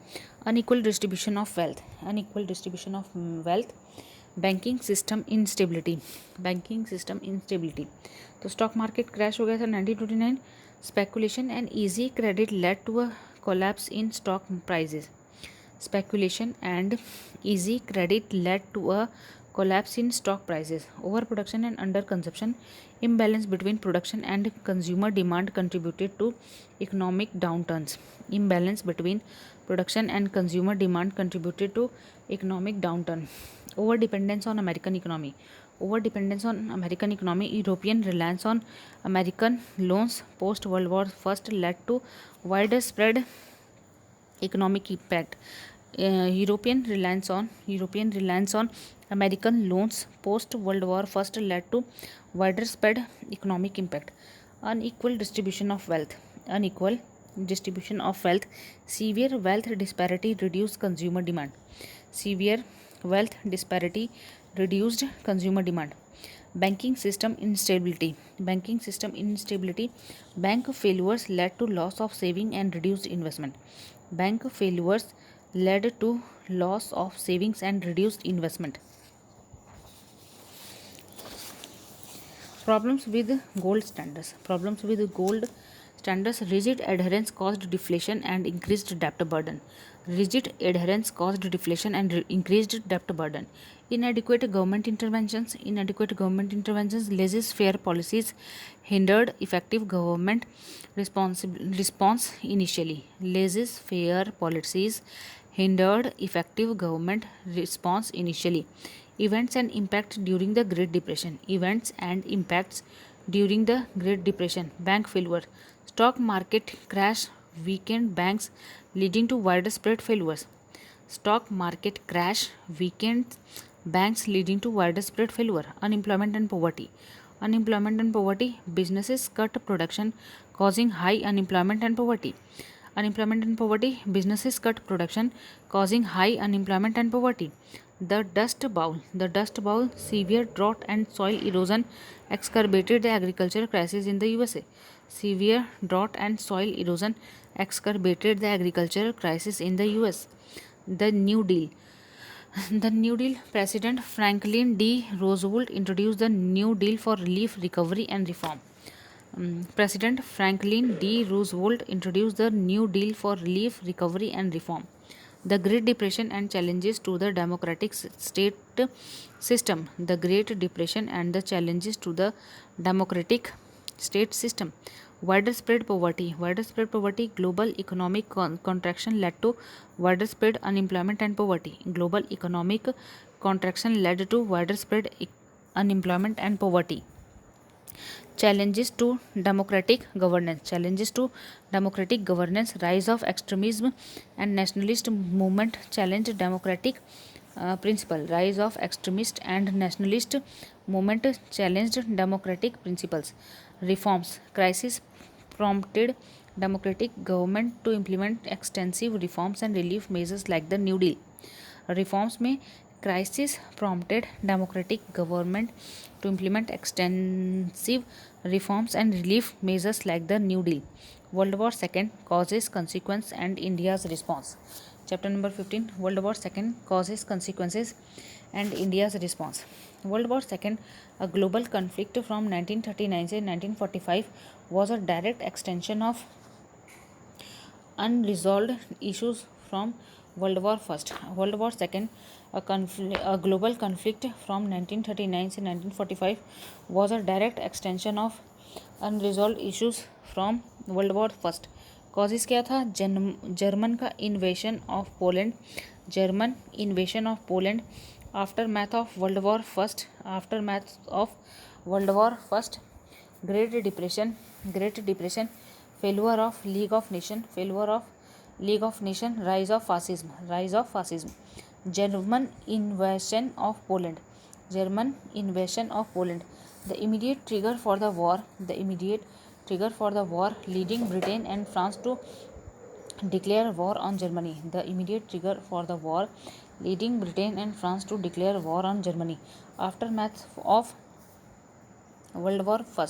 unequal distribution of wealth, unequal distribution of wealth, banking system instability, banking system instability. तो stock market crash हो गया था 1929, speculation and easy credit lead to a collapse in stock prices, speculation and easy credit led to a collapse in stock prices, overproduction and underconsumption, imbalance between production and consumer demand contributed to economic downturns, imbalance between production and consumer demand contributed to economic downturn, overdependence on American economy, overdependence on American economy, European reliance on American loans post World War First led to widespread economic impact, European reliance on American loans post World War First led to widespread economic impact, unequal distribution of wealth, unequal distribution of wealth, severe wealth disparity reduced consumer demand, severe wealth disparity reduced consumer demand, banking system instability, banking system instability, bank failures led to loss of saving and reduced investment, bank failures led to loss of savings and reduced investment. Problems with gold standards, problems with gold standards, rigid adherence caused deflation and increased debt burden, rigid adherence caused deflation and increased debt burden, inadequate government interventions, inadequate government interventions, laissez-faire policies hindered effective government response initially, laissez-faire policies hindered effective government response initially, events and impacts during the Great Depression, events and impacts during the Great Depression, bank failure, stock market crash weakened banks leading to widespread failures, stock market crash weakened banks leading to widespread failure, unemployment and poverty, unemployment and poverty, businesses cut production causing high unemployment and poverty, unemployment and poverty, businesses cut production causing high unemployment and poverty, the Dust Bowl, severe drought and soil erosion exacerbated the agricultural crisis in the USA, severe drought and soil erosion exacerbated the agricultural crisis in the US, the New Deal, the New Deal, President Franklin D. Roosevelt introduced the New Deal for relief, recovery and reform. President Franklin D. Roosevelt introduced the New Deal for relief, recovery and reform. The Great Depression and challenges to the democratic state system. The Great Depression and the challenges to the democratic state system. Widespread poverty, global economic contraction led to widespread unemployment and poverty. Global economic contraction led to widespread unemployment and poverty. Challenges to democratic governance, rise of extremism and nationalist movement challenged democratic principle, rise of extremist and nationalist movement challenged democratic principles, reforms, crisis prompted democratic government to implement extensive reforms and relief measures like the New Deal. Reforms में crisis prompted democratic government to implement extensive reforms and relief measures like the New Deal. World War II, causes, consequences and India's response. Chapter number 15, World War II, causes, consequences and India's response. World War II, a global conflict from 1939 to 1945, was a direct extension of unresolved issues from World War I. World War II, a global conflict from 1939 to 1945, was a direct extension of unresolved issues from World War I. Causes क्या था? German का invasion of Poland, German invasion of Poland, aftermath of World War first, aftermath of World War first, Great Depression, failure of League of Nation, rise of fascism, German invasion of Poland, the immediate trigger for the war, leading Britain and France to declare war on Germany, the immediate trigger for the war, leading Britain and France to declare war on Germany. Aftermath of World War I.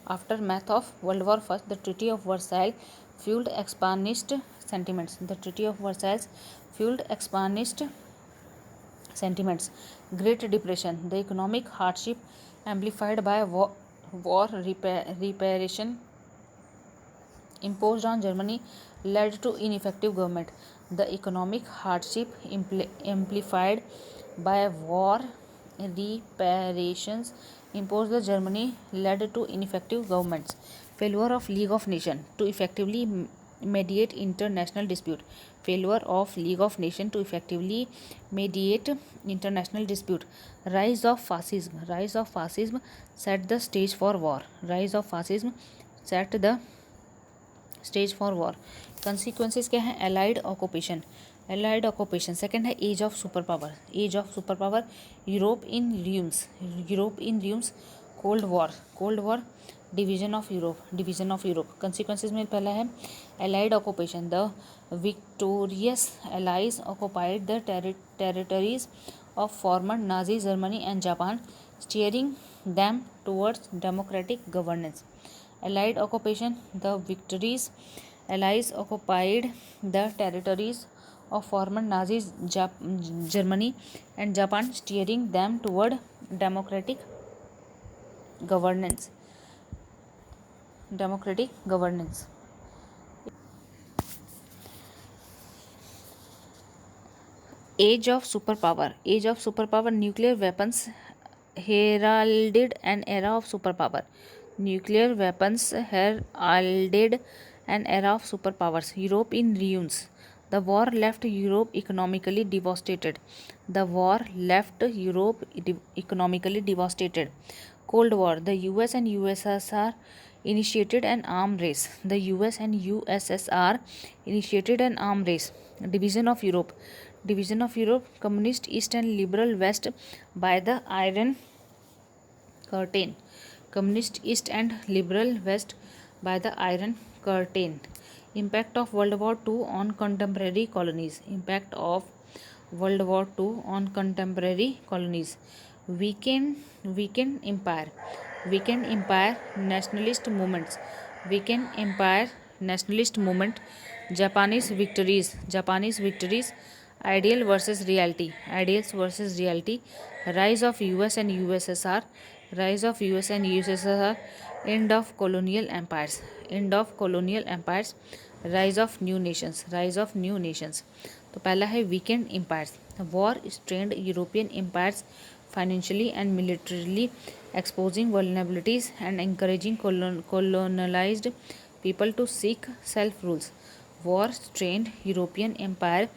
Aftermath of World War I, the Treaty of Versailles fueled expansionist sentiments. The Treaty of Versailles fueled expansionist sentiments. Great Depression, the economic hardship amplified by war reparation imposed on Germany led to ineffective government. The economic hardship amplified by war reparations imposed on Germany led to ineffective governments. Failure of League of Nations to effectively mediate international dispute. Failure of League of Nations to effectively mediate international dispute. Rise of fascism. Rise of fascism set the stage for war. Rise of fascism set the stage for war. Consequences क्या है? Allied occupation. Allied occupation. Second है age of super power. Age of super power. Europe in ruins. Europe in ruins. Cold war. Cold war. Division of Europe. Division of Europe. Consequences में पहला है allied occupation. The victorious allies occupied the territories of former Nazi Germany and Japan, steering them towards democratic governance. Allied occupation. The victories allies occupied the territories of former Nazi Germany and Japan, steering them toward democratic governance. Democratic governance. Age of superpower. Age of superpower. Nuclear weapons heralded an era of superpower. Nuclear weapons heralded an era of superpowers. Europe in ruins. The war left Europe economically devastated. The war left Europe economically devastated. Cold War. The US and USSR initiated an arms race. The US and USSR initiated an arms race. Division of Europe. Division of Europe. Communist East and Liberal West by the Iron Curtain. Communist East and Liberal West by the Iron Curtain. Impact of World War II on contemporary colonies. Impact of World War II on contemporary colonies. Weakened empire. Weakened empire. Nationalist movements. Weakened empire. Nationalist movement. Japanese victories. Japanese victories. Ideal versus reality. Ideals versus reality. Rise of US and USSR. Rise of US and USSR. End of colonial empires. End of colonial empires. Rise of new nations. Rise of new nations. तो पहला है weakened empires. War strained European empires financially and militarily, exposing vulnerabilities and encouraging colonized people to seek self-rules. War strained European empire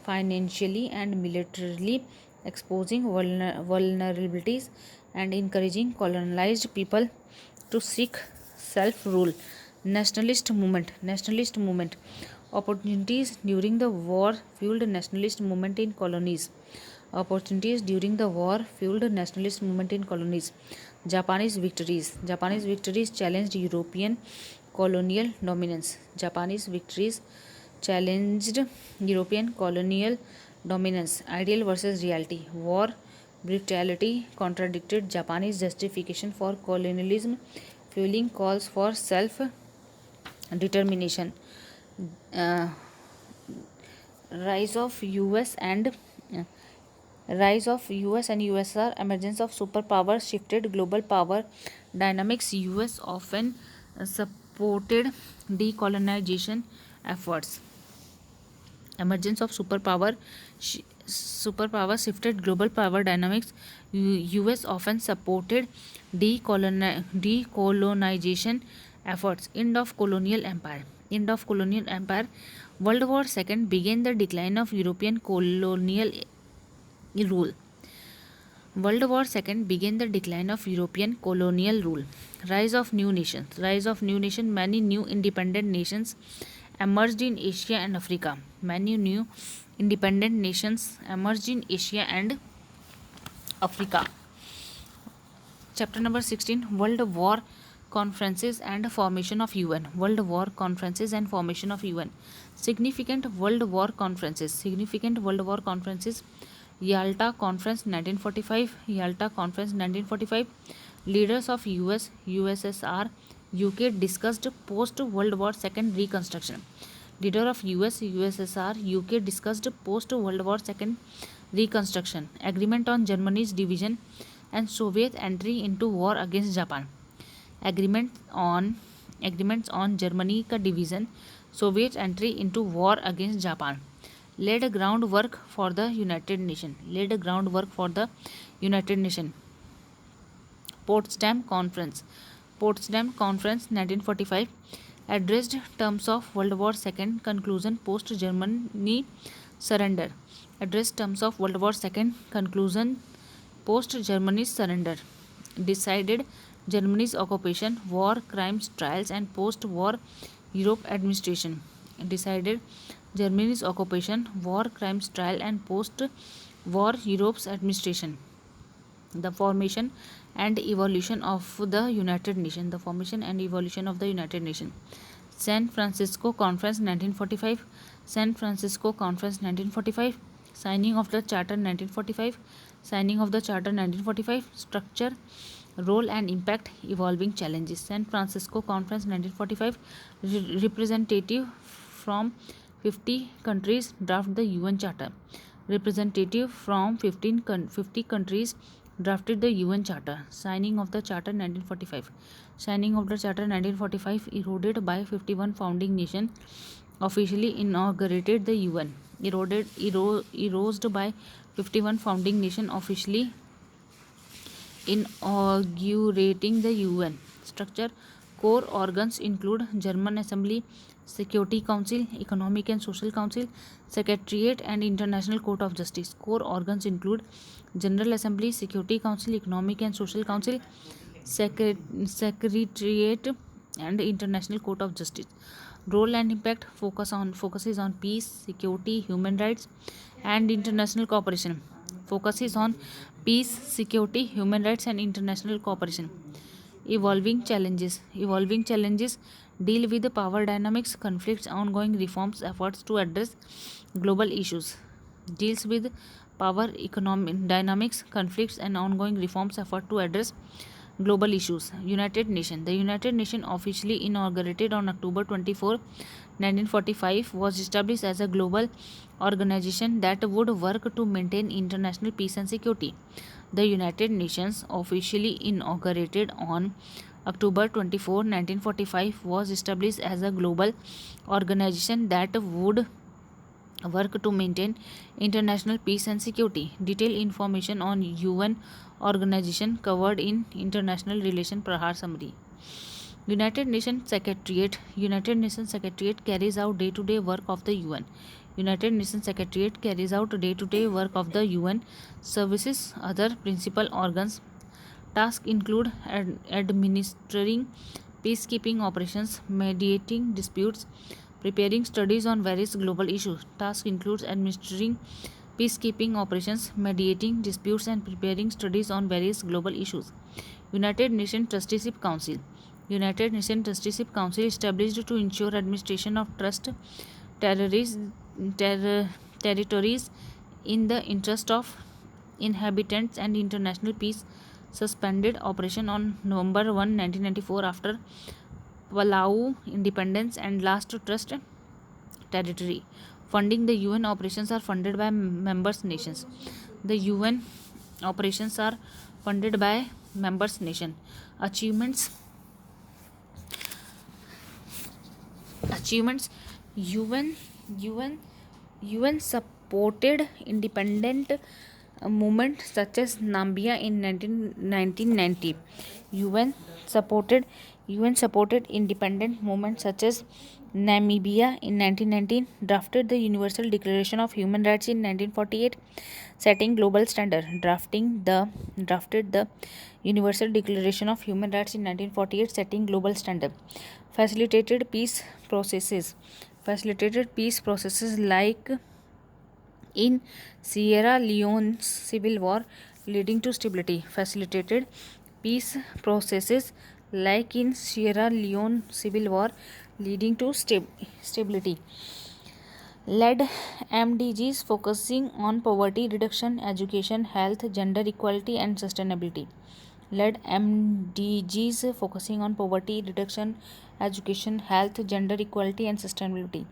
financially and militarily, exposing vulnerabilities and encouraging colonized people to seek self-rule. Nationalist movement. Nationalist movement. Opportunities during the war fueled nationalist movement in colonies. Opportunities during the war fueled nationalist movement in colonies. Japanese victories. Japanese victories challenged European colonial dominance. Japanese victories challenged European colonial dominance. Ideal versus reality. War brutality contradicted Japanese justification for colonialism, fueling calls for self-determination. Rise of US and USSR. Emergence of superpowers shifted global power dynamics. US often supported decolonization efforts. Emergence of superpower shifted global power dynamics. US often supported decolonization efforts. End of colonial empire. End of colonial empire. World War II began the decline of European colonial rule. World War II began the decline of European colonial rule. Rise of new nations. Rise of new nations. Many new independent nations emerged in Asia and Africa. Many new independent nations emerged in Asia and Africa. Chapter number 16. World War conferences and formation of UN. World War conferences and formation of UN. Significant World War conferences. Significant World War conferences. Yalta Conference 1945. Yalta Conference 1945. Leaders of US, USSR, UK discussed post-World War II reconstruction. Leader of US, USSR, UK discussed post-World War II reconstruction. Agreement on Germany's division and Soviet entry into war against Japan. Agreements on Germany का division, Soviet entry into war against Japan. Laid groundwork for the United Nations. Laid groundwork for the United Nations. Potsdam Conference. Potsdam Conference 1945 addressed terms of World War II conclusion post Germany surrender. Addressed terms of World War II conclusion post Germany's surrender. Decided Germany's occupation, war, crimes, trials and post-war Europe administration. Decided Germany's occupation, war, crimes, trial and post-war Europe's administration. The formation and evolution of the United Nations. The formation and evolution of the United Nations. San Francisco Conference 1945. San Francisco Conference 1945. Signing of the Charter 1945. Signing of the Charter 1945. Structure, role and impact, evolving challenges. San Francisco Conference 1945. Representative from 50 countries draft the UN Charter. Representative from 50 countries drafted the UN Charter. Signing of the Charter 1945. Signing of the Charter 1945 eroded by 51 founding nations. Officially inaugurated the UN. Erased by 51 founding nations. Officially inaugurating the UN. Structure, core organs include German Assembly, Security Council, Economic and Social Council, Secretariat and International Court of Justice. Core organs include General Assembly, Security Council, Economic and Social Council, Secretariat and International Court of Justice. Role and impact focuses on peace, security, human rights and international cooperation. Focuses on peace, security, human rights and international cooperation. Evolving challenges deal with the power dynamics, conflicts, ongoing reforms, efforts to address global issues. Deals with power economic dynamics, conflicts and ongoing reforms, effort to address global issues. United Nations. The United Nations, officially inaugurated on October 24, 1945, was established as a global organization that would work to maintain international peace and security. The United Nations, officially inaugurated on October 24, 1945, was established as a global organization that would work to maintain international peace and security. Detailed information on UN organization covered in International Relations Prahar Summary. United Nations Secretariat. United Nations Secretariat carries out day-to-day work of the UN. United Nations Secretariat carries out day-to-day work of the UN services. Other principal organs. Tasks include administering peacekeeping operations, mediating disputes, preparing studies on various global issues. Task includes administering peacekeeping operations, mediating disputes and preparing studies on various global issues. United Nations Trusteeship Council. United Nations Trusteeship Council established to ensure administration of trust territories in the interest of inhabitants and international peace. Suspended operation on November 1, 1994 after Palau independence and last trust territory. Funding. The UN operations are funded by members nations. The UN operations are funded by members nation. Achievements. UN supported independent movement such as Namibia in 1990. UN supported independent movements such as Namibia in 1919. Drafted the Universal Declaration of Human Rights in 1948, setting global standard. Drafted the Universal Declaration of Human Rights in 1948, setting global standard. Facilitated peace processes like in Sierra Leone's civil war, leading to stability. Facilitated peace processes like in Sierra Leone civil war, leading to stability. Led MDGs focusing on poverty reduction, education, health, gender equality, and sustainability. Led MDGs focusing on poverty reduction, education, health, gender equality, and sustainability.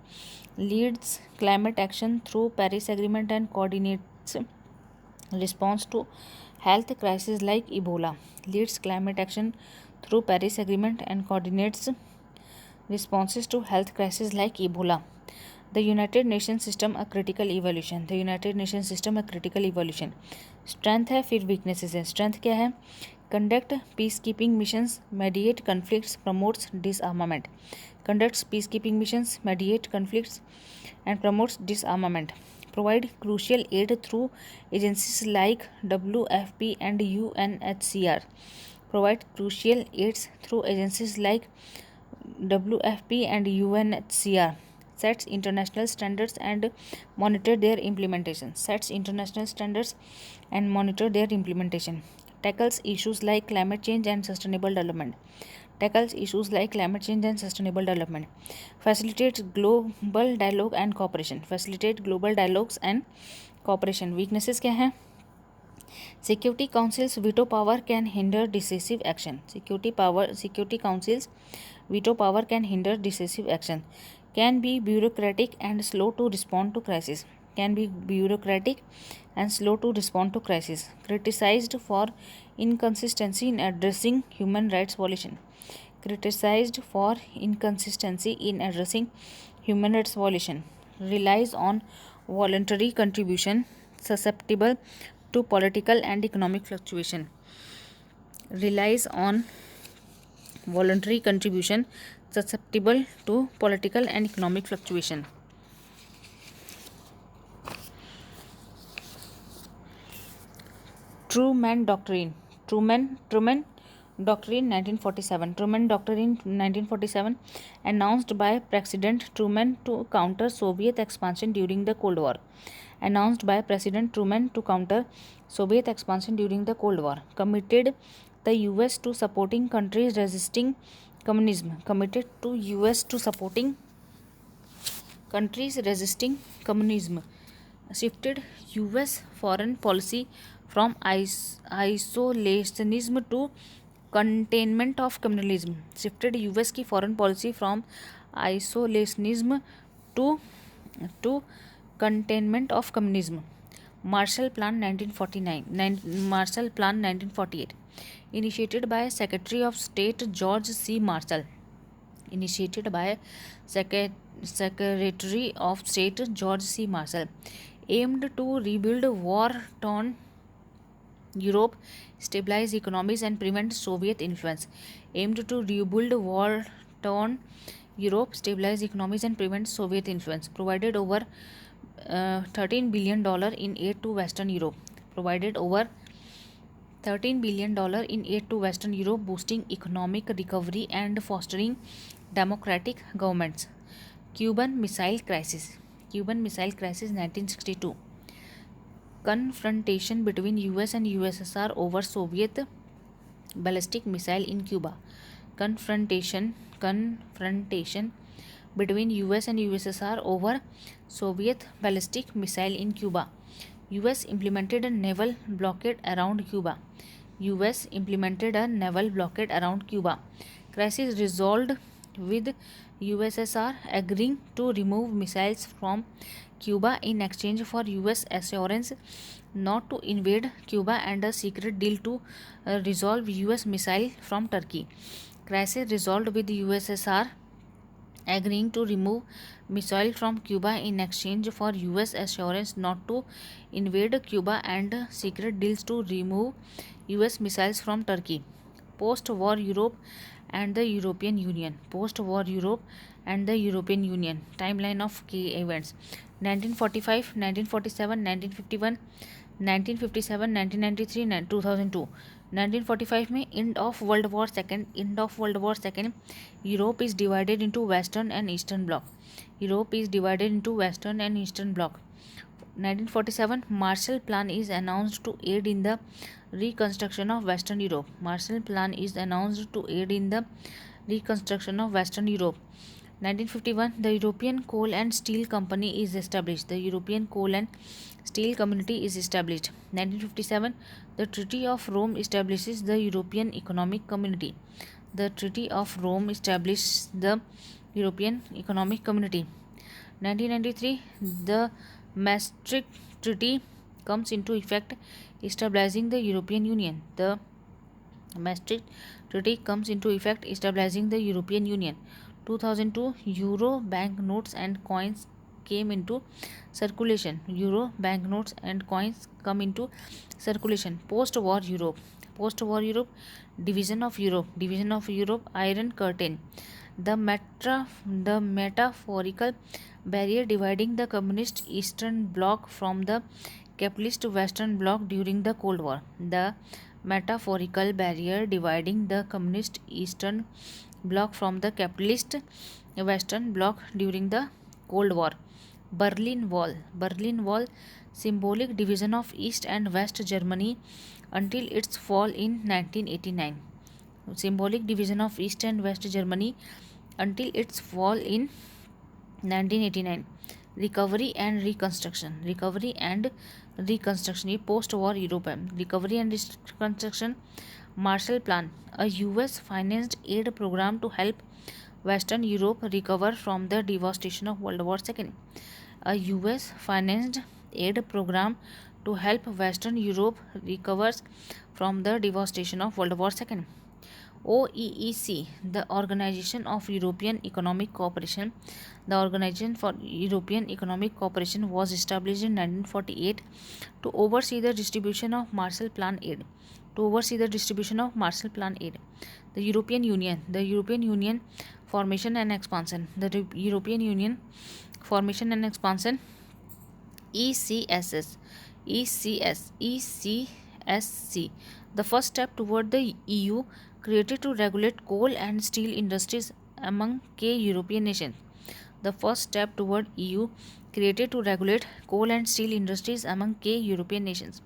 Leads climate action through Paris Agreement and coordinates response to health crises like Ebola. Leads climate action through Paris Agreement and coordinates responses to health crises like Ebola. The United Nations system a critical evolution. The United Nations system a critical evolution. Strength है फिर weaknesses है. Strength क्या है? Conduct peace keeping missions, mediate conflicts, promotes डिसआर्मामेंट. Conducts peace keeping missions, mediate conflicts and promotes disarmament. Provide crucial aid through agencies like WFP and UNHCR. Provide crucial aids through agencies like WFP and UNHCR. Sets international standards and monitor their implementation. Sets international standards and monitor their implementation. Tackles issues like climate change and sustainable development. Tackles issues like climate change and sustainable development. Facilitates global dialogue and cooperation. Facilitate global dialogues and cooperation. Weaknesses क्या हैं? Security Council's veto power can hinder decisive action. Security Council's veto power can hinder decisive action. Can be bureaucratic and slow to respond to crisis. Can be bureaucratic and slow to respond to crisis. Criticized for inconsistency in addressing human rights violation. Criticized for inconsistency in addressing human rights violation. Relies on voluntary contribution, susceptible to political and economic fluctuation. Relies on voluntary contribution, susceptible to political and economic fluctuation. Truman Doctrine. Truman Doctrine 1947. Truman Doctrine 1947 announced by President Truman to counter Soviet expansion during the Cold War. Announced by President Truman to counter Soviet expansion during the Cold War. Committed the US to supporting countries resisting communism. Committed to US to supporting countries resisting communism. Shifted US foreign policy from isolationism to containment of communalism. Shifted US की foreign policy from isolationism to containment of communism. Marshall Plan 1949. Marshall Plan 1948. Initiated by Secretary of State George C. Marshall. Initiated by Secretary of State George C. Marshall. Aimed to rebuild war-torn Europe, stabilize economies and prevent Soviet influence. Aimed to rebuild war-torn Europe, stabilize economies and prevent Soviet influence. Provided over $13 billion in aid to Western Europe. Provided over $13 billion in aid to Western Europe, boosting economic recovery and fostering democratic governments. Cuban Missile Crisis. Cuban Missile Crisis 1962. Confrontation between US and USSR over Soviet ballistic missile in Cuba. Confrontation between US and USSR over Soviet ballistic missile in Cuba. US implemented a naval blockade around Cuba. US implemented a naval blockade around Cuba. Crisis resolved with USSR agreeing to remove missiles from Cuba in exchange for US assurance not to invade Cuba and a secret deal to resolve US missile from Turkey. Crisis resolved with USSR agreeing to remove missile from Cuba in exchange for US assurance not to invade Cuba and secret deals to remove US missiles from Turkey. Post-war Europe and the European Union. Post-war Europe and the European Union. Timeline of key events. 1945, 1947, 1951, 1957, 1993, 2002. 1945 में end of World War II. Europe is divided into Western and Eastern Bloc. Europe is divided into Western and Eastern Bloc. 1947 Marshall Plan is announced to aid in the Reconstruction of Western Europe. Marshall Plan is announced to aid in the reconstruction of Western Europe. 1951, the European Coal and Steel Company is established. The European Coal and Steel Community is established. 1957, the Treaty of Rome establishes the European Economic Community. The Treaty of Rome established the European Economic Community. 1993, the Maastricht Treaty comes into effect, establishing the European Union. The Maastricht Treaty comes into effect, establishing the European Union. 2002, Euro banknotes and coins came into circulation. Euro banknotes and coins come into circulation. Post-war Europe. Post-war Europe. Division of Europe. Division of Europe. Iron Curtain. The metaphorical barrier dividing the communist Eastern Bloc from the capitalist Western Bloc during the Cold War. The metaphorical barrier dividing the communist Eastern Bloc from the capitalist Western Bloc during the Cold War. Berlin Wall. Berlin Wall, symbolic division of East and West Germany until its fall in 1989. Symbolic division of East and West Germany until its fall in 1989. Recovery and reconstruction. Recovery and reconstruction. ये post war Europe है. Recovery and reconstruction. Marshall Plan, a US financed aid program to help Western Europe recover from the devastation of World War II. A US financed aid program to help Western Europe recover from the devastation of World War II. OEEC, the Organization of European Economic Cooperation. The Organization for European Economic Cooperation was established in 1948 to oversee the distribution of Marshall Plan aid. To oversee the distribution of Marshall Plan aid. The European Union. The European Union formation and expansion. The European Union formation and expansion. ECSS. ECSC. The first step toward the EU, created to regulate coal and steel industries among key European nations. The first step toward EU, created to regulate coal and steel industries among key European nations.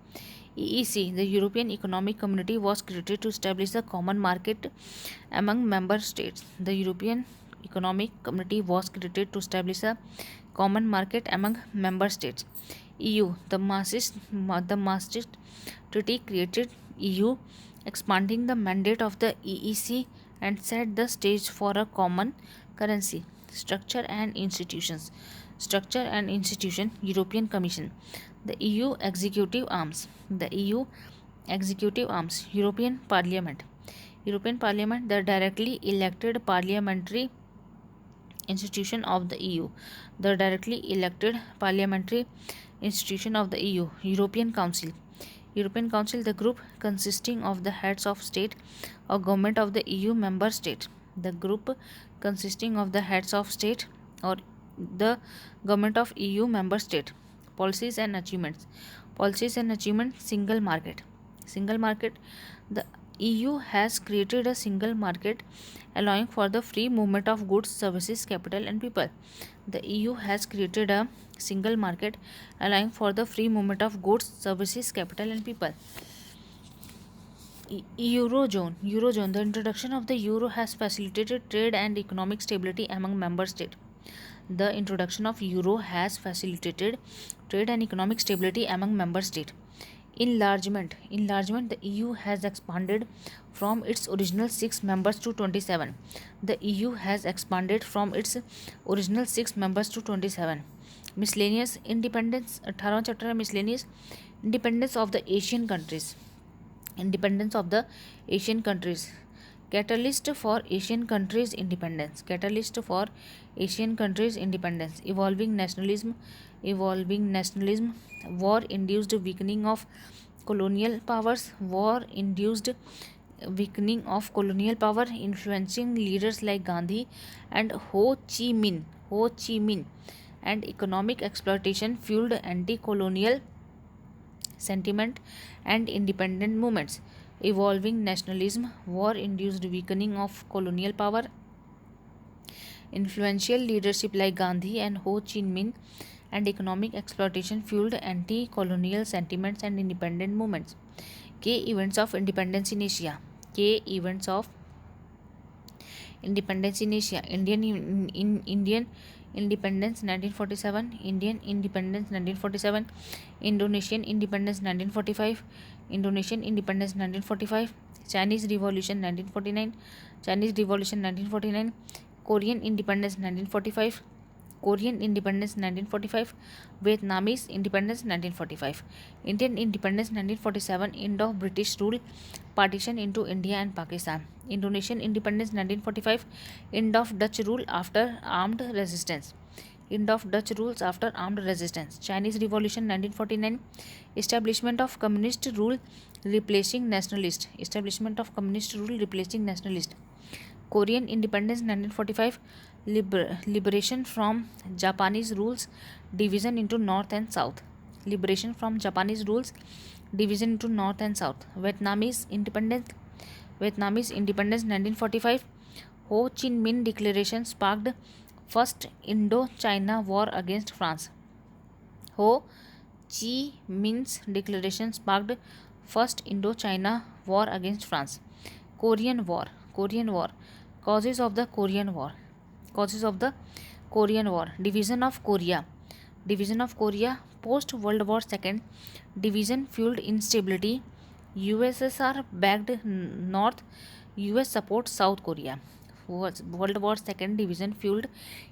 EEC, the European Economic Community, was created to establish a common market among member states. The European Economic Community was created to establish a common market among member states. EU, the Maastricht Treaty created EU, expanding the mandate of the EEC and set the stage for a common currency. Structure and institutions. Structure and institution. European Commission. The EU executive arms. The EU executive arms. European Parliament. European Parliament, the directly elected parliamentary institution of the EU. The directly elected parliamentary institution of the EU. European Council. European Council, the group consisting of the heads of state or government of the EU member state. The group consisting of the heads of state or the government of EU member state. Policies and achievements. Policies and achievements. Single market. Single market. The EU has created a single market allowing for the free movement of goods, services, capital and people. The EU has created a single market allowing for the free movement of goods, services, capital and people. Eurozone. Eurozone. The introduction of the euro has facilitated trade and economic stability among member states. The introduction of euro has facilitated trade and economic stability among member states. Enlargement. Enlargement. The EU has expanded from its original 6 members to 27. The EU has expanded from its original 6 members to 27. Miscellaneous. Independence. 18वां chapter है miscellaneous. Independence of the Asian countries. Independence of the Asian countries. Catalyst for Asian countries' independence. Catalyst for Asian countries' independence. Evolving nationalism. Evolving nationalism. War-induced weakening of colonial powers. War-induced weakening of colonial power, influencing leaders like Gandhi and Ho Chi Minh. Ho Chi Minh. And economic exploitation fueled anti-colonial sentiment and independent movements. Evolving nationalism, war-induced weakening of colonial power, influential leadership like Gandhi and Ho Chi Minh, and economic exploitation fueled anti-colonial sentiments and independent movements. Key events of independence in Asia. Key events of independence in Asia. Indian independence 1947. Indian independence 1947. Indonesian independence 1945. Indonesian independence 1945. Chinese Revolution 1949. Chinese Revolution 1949. Korean independence 1945. Korean independence 1945. Vietnamese independence 1945. Indian independence 1947. End of British rule, partition into India and Pakistan. Indonesian independence 1945. End of Dutch rule after armed resistance. End of Dutch rules after armed resistance. Chinese Revolution 1949. Establishment of communist rule replacing nationalist. Establishment of communist rule replacing nationalist. Korean independence 1945. Liberation from Japanese rules, division into North and South. Liberation from Japanese rules, division into North and South. Vietnamese independence 1945. Ho Chi Minh Declaration sparked First Indo-China War against France. Ho Chi Minh's declaration sparked First Indo-China War against France. Korean War. Causes of the Korean War. Division of Korea. Post World War II. Division fueled instability. USSR backed North. US supports South Korea. World War II. Division fueled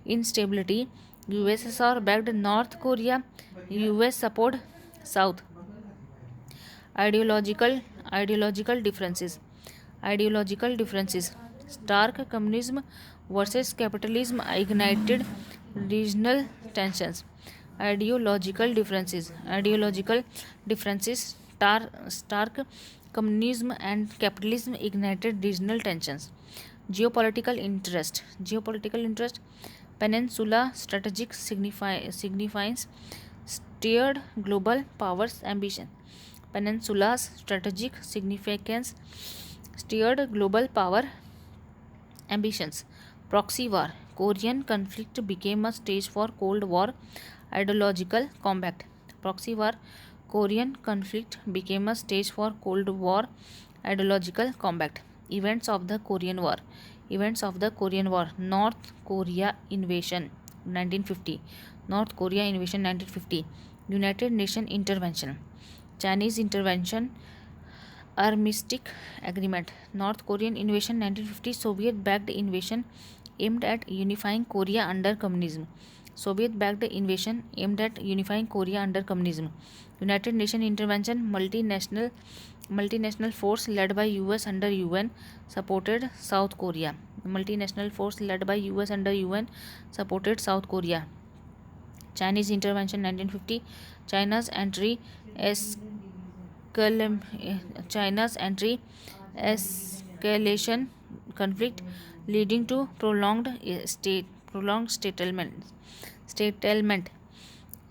instability. USSR backed North Korea. US support South. Ideological differences. Stark communism versus capitalism ignited regional tensions. Ideological differences. Stark communism and capitalism ignited regional tensions. Geopolitical interest. Peninsula strategic significance steered global powers' ambition. Peninsula's strategic significance steered global power ambitions. Proxy war. Korean conflict became a stage for Cold War ideological combat. Proxy war. Korean conflict became a stage for Cold War ideological combat. Events of the Korean War. North Korea invasion 1950. United Nations intervention. Chinese intervention. Armistice agreement. North Korean invasion 1950. Soviet backed invasion aimed at unifying Korea under communism. United Nations intervention. Multinational force led by US under UN supported South Korea. Chinese intervention 1950. China's entry escalation conflict leading to prolonged stalemate.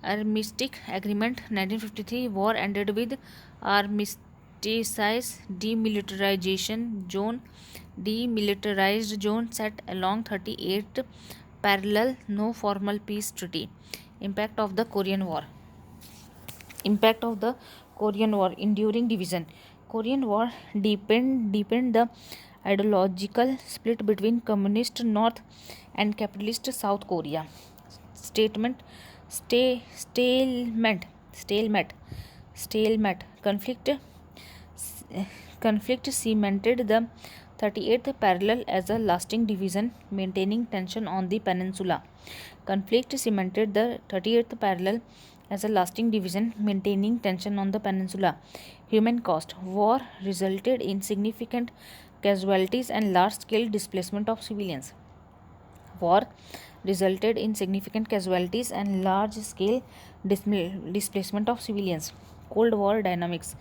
Armistice agreement 1953. War ended with armistice. Demilitarized zone set along 38th parallel. No formal peace treaty. Impact of the Korean War. Enduring division. Korean War deepened the ideological split between communist North and capitalist South Korea. Stalemate. Conflict cemented the 38th parallel as a lasting division, maintaining tension on the peninsula. Human cost. War resulted in significant casualties and large-scale displacement of civilians. Cold War dynamics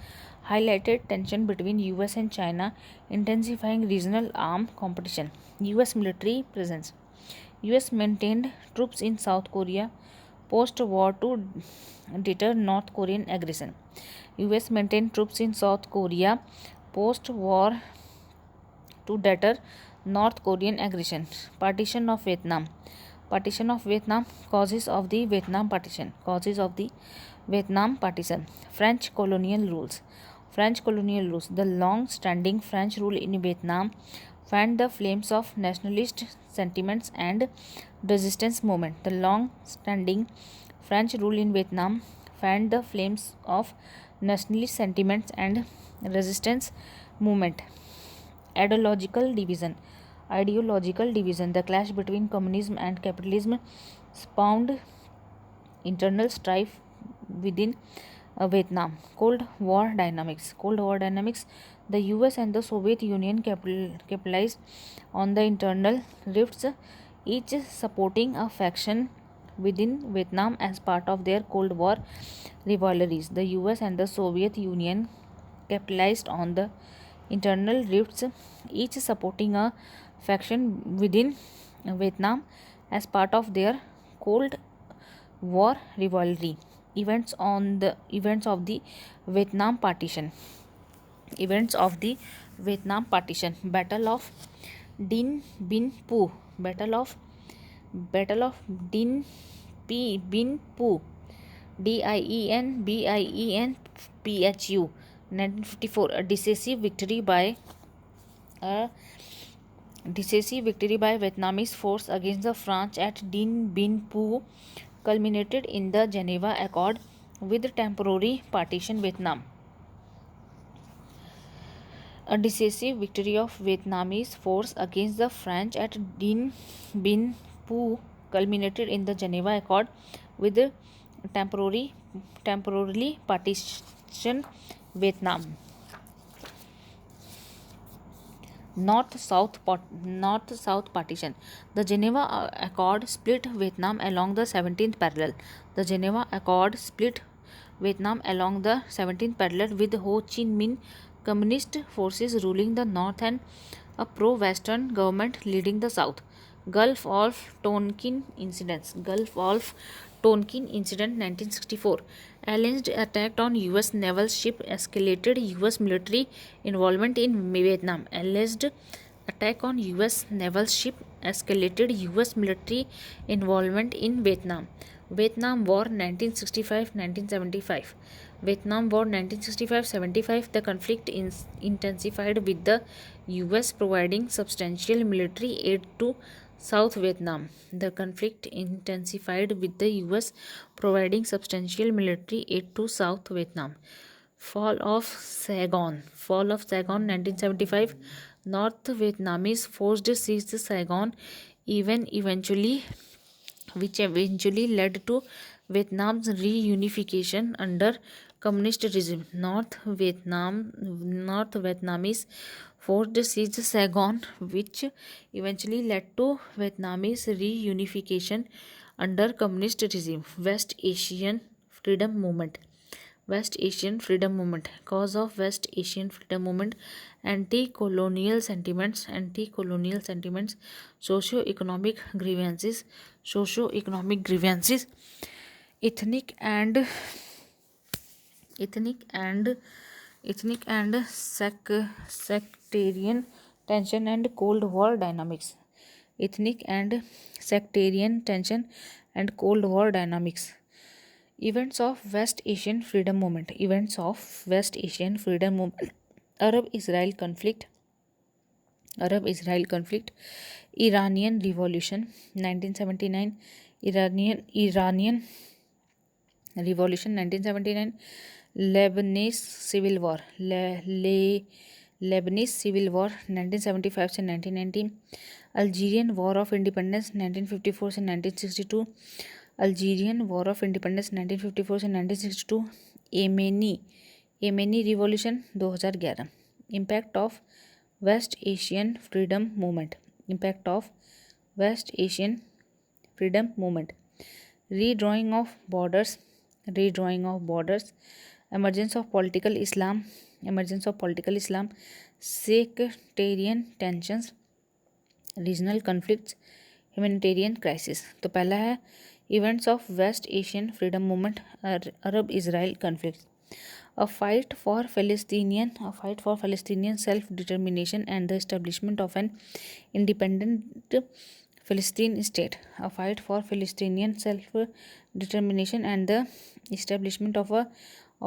highlighted tension between US and China, intensifying regional arms competition. US military presence. US maintained troops in South Korea post-war to deter North Korean aggression. US maintained troops in South Korea post-war to deter North Korean aggression. Partition of Vietnam. Causes of the Vietnam partition. French colonial rules. French colonial rules. The long-standing French rule in Vietnam fanned the flames of nationalist sentiments and resistance movement. The long-standing French rule in Vietnam fanned the flames of nationalist sentiments and resistance movement. Ideological division. Ideological division. The clash between communism and capitalism spawned internal strife within Vietnam. Cold War dynamics. Cold War dynamics. The US and the Soviet Union capitalized on the internal rifts, each supporting a faction within Vietnam as part of their Cold War rivalries. The US and the Soviet Union capitalized on the internal rifts, each supporting a faction within Vietnam as part of their Cold War rivalry. Events of the Vietnam partition. Events of the Vietnam partition. Battle of Dien Bien Phu. Battle of Dien Bien Phu. DIENBIENPHU. 1954. A decisive victory by Vietnamese force against the French at Dien Bien Phu culminated in the Geneva Accord with temporary partition Vietnam. A decisive victory of Vietnamese force against the French at Dien Bien Phu culminated in the Geneva Accord with temporarily partition Vietnam. North-South partition. The Geneva Accord split Vietnam along the 17th parallel. The Geneva Accord split Vietnam along the 17th parallel with Ho Chi Minh communist forces ruling the north and a pro-Western government leading the south. Gulf of Tonkin incidents. Gulf of Tonkin incident 1964. Alleged attack on US naval ship escalated US military involvement in Vietnam. Alleged attack on US naval ship escalated US military involvement in Vietnam. Vietnam War 1965-1975. Vietnam War 1965-75. The conflict intensified with the US providing substantial military aid to South Vietnam. The conflict intensified with the US providing substantial military aid to South Vietnam. Fall of Saigon. Fall of Saigon 1975. North Vietnamese forces seized Saigon, which eventually led to Vietnam's reunification under communist regime. North Vietnamese forces seized Saigon, which eventually led to Vietnamese reunification under communist regime. West Asian Freedom Movement. West Asian Freedom Movement. Cause of West Asian Freedom Movement: anti-colonial sentiments, socio-economic grievances, ethnic and sectarian tension and Cold War dynamics. Ethnic and sectarian tension and Cold War dynamics. Events of West Asian Freedom Movement. Events of West Asian Freedom Movement. Arab-Israel conflict. Iranian Revolution 1979. Iranian Revolution 1979. Lebanese Civil War. Lebanese Civil War 1975 से 1990. Algerian War of Independence 1954 से 1962. Algerian War of Independence 1954 से 1962. Yemeni Revolution 2011. Impact of West Asian Freedom Movement. Impact of West Asian Freedom Movement. Redrawing of borders. Emergence of political Islam. Sectarian tensions. Regional conflicts. Humanitarian crisis. तो पहला है Events of West Asian Freedom Movement. Arab-Israel conflict. A fight for Palestinian self-determination and the establishment of an independent Palestine state. A fight for Palestinian self-determination and the establishment of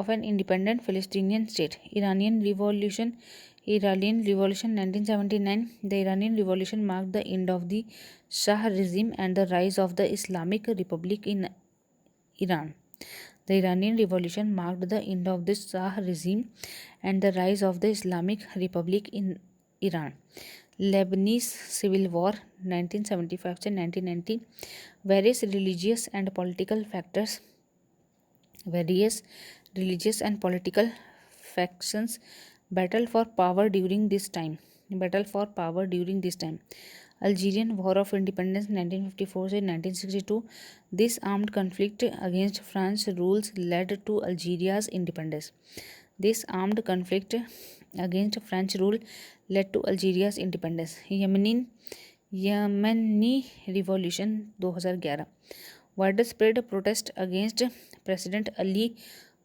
an independent Palestinian state. Iranian Revolution 1979. The Iranian Revolution marked the end of the Shah regime and the rise of the Islamic Republic in Iran. The Iranian Revolution marked the end of the Shah regime and the rise of the Islamic Republic in Iran. Lebanese Civil War 1975 to 1990. Various religious and political factions battled for power during this time. Algerian War of Independence 1954 to 1962. This armed conflict against French rule led to Algeria's independence. Yemeni Revolution 2011. Widespread protest against President Ali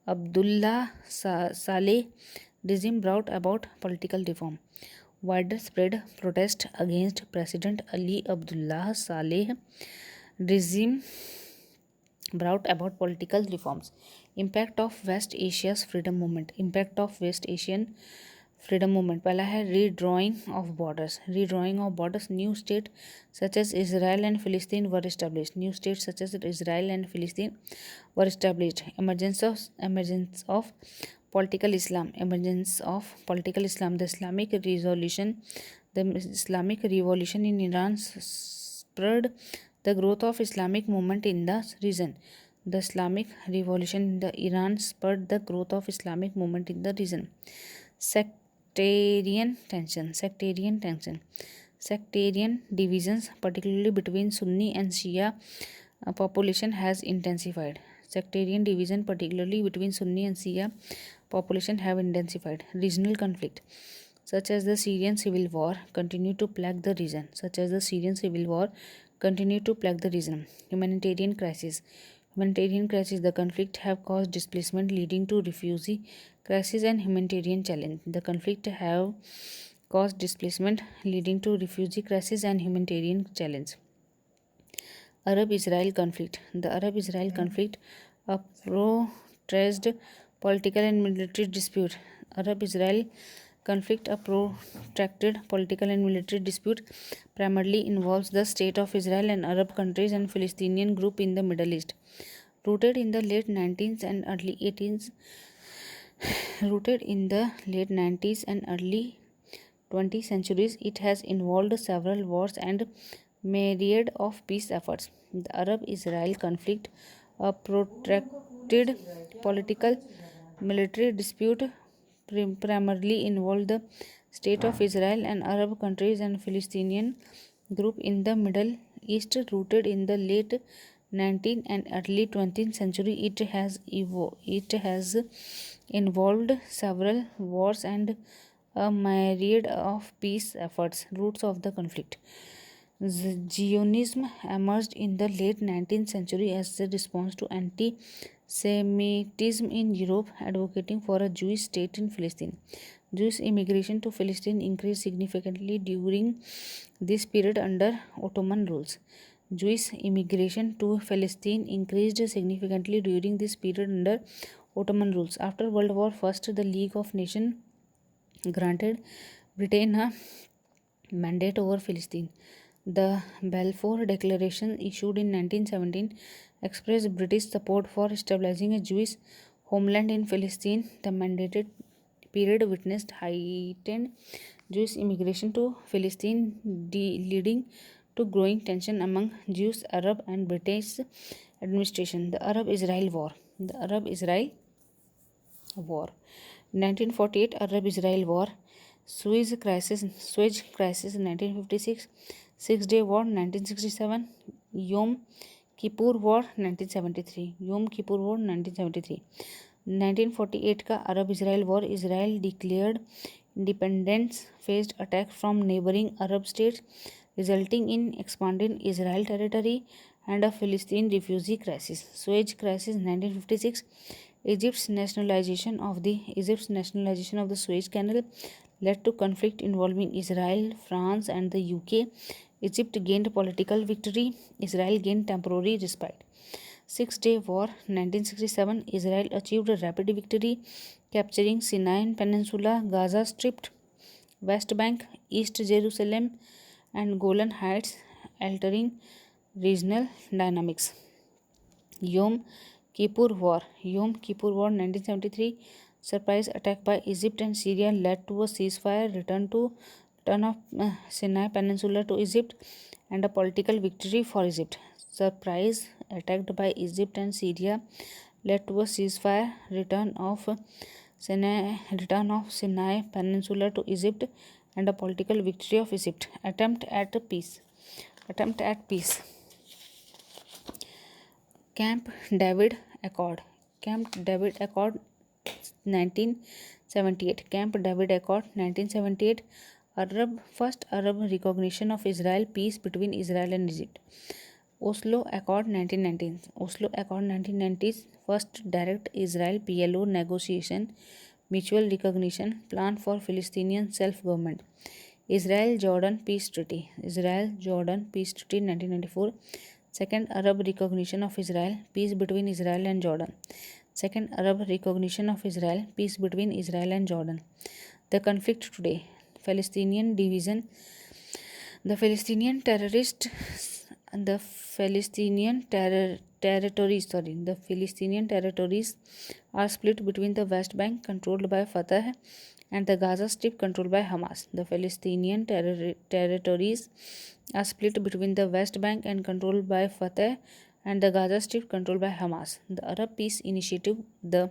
Abdullah Saleh regime brought about political reform. Widespread protest against President Ali Abdullah Saleh regime brought about political reforms. Impact of West Asia's freedom movement. पहला है redrawing of borders. New state such as Israel and Palestine were established. Emergence of political Islam. The Islamic revolution in Iran spurred the growth of Islamic movement in the region. Sectarian divisions, particularly between Sunni and Shia population, has intensified. Regional conflict, such as the Syrian civil war, continue to plague the region. Humanitarian crisis. The conflict have caused displacement, leading to refugee crisis and humanitarian challenge. Arab-Israel conflict. The Arab-Israel conflict, a protracted political and military dispute. Primarily involves the State of Israel and Arab countries and Palestinian group in the Middle East. Rooted in the late 90s and early 20th centuries, it has involved several wars and myriad of peace efforts. The Arab-Israel conflict, a protracted political military dispute, primarily involved the State of Israel and Arab countries and Palestinian group in the Middle East. Rooted in the late 19th and early 20th century, it has involved several wars and a myriad of peace efforts. Roots of the conflict. Zionism emerged in the late 19th century as a response to anti-Semitism in Europe, advocating for a Jewish state in Palestine. Jewish immigration to Palestine increased significantly during this period under Ottoman rules. After World War I, the League of Nations granted Britain a mandate over Palestine. The Balfour Declaration, issued in 1917, expressed British support for establishing a Jewish homeland in Palestine. The mandated period witnessed heightened Jewish immigration to Palestine, leading to growing tension among Jews, Arab, and British administration. The Arab-Israel War. 1948 Arab-Israel War. Suez Crisis 1956. Six-Day War 1967. Yom Kippur War 1973. 1948 का Arab-Israel War. Israel declared independence, faced attack from neighboring Arab states, resulting in expanded Israel territory and a Philistine refugee crisis. Suez Crisis 1956. Egypt's nationalization of the Suez Canal led to conflict involving Israel, France, and the UK. Egypt gained political victory. Israel gained temporary respite. Six-Day War 1967, Israel achieved a rapid victory, capturing Sinai Peninsula, Gaza Strip, West Bank, East Jerusalem, and Golan Heights, altering regional dynamics. Yom Kippur War 1973, surprise attack by Egypt and Syria led to a ceasefire, return of Sinai Peninsula to Egypt, and a political victory for Egypt. Surprise attack by Egypt and Syria led to a ceasefire, return of Sinai Peninsula to Egypt, and a political victory of Egypt. Attempt at peace. Camp David Accord 1978. Camp David Accord 1978. First Arab recognition of Israel, peace between Israel and Egypt. Oslo Accord 1990. Oslo Accord 1990s. First direct Israel PLO negotiation, mutual recognition, plan for Palestinian self-government. Israel-Jordan Peace Treaty 1994. Second Arab recognition of Israel, peace between Israel and Jordan. Second Arab recognition of Israel, peace between Israel and Jordan. The conflict today. Palestinian division. The Palestinian territories are split between the West Bank, controlled by Fatah, and the Gaza Strip, controlled by Hamas. The Palestinian territories are split between the West Bank and controlled by Fatah, and the Gaza Strip, controlled by Hamas. The Arab Peace Initiative, the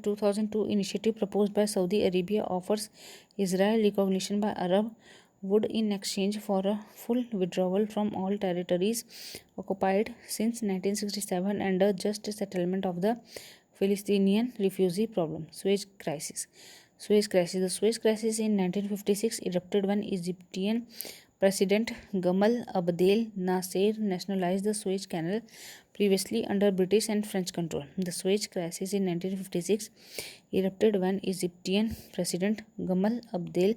2002 initiative proposed by Saudi Arabia, offers Israel recognition by Arab would in exchange for a full withdrawal from all territories occupied since 1967 and a just settlement of the Palestinian refugee problem. Suez Crisis. The Suez Crisis in 1956 erupted when Egyptian President Gamal Abdel Nasser nationalized the Suez Canal, previously under British and French control. The Suez Crisis in 1956 erupted when Egyptian President Gamal Abdel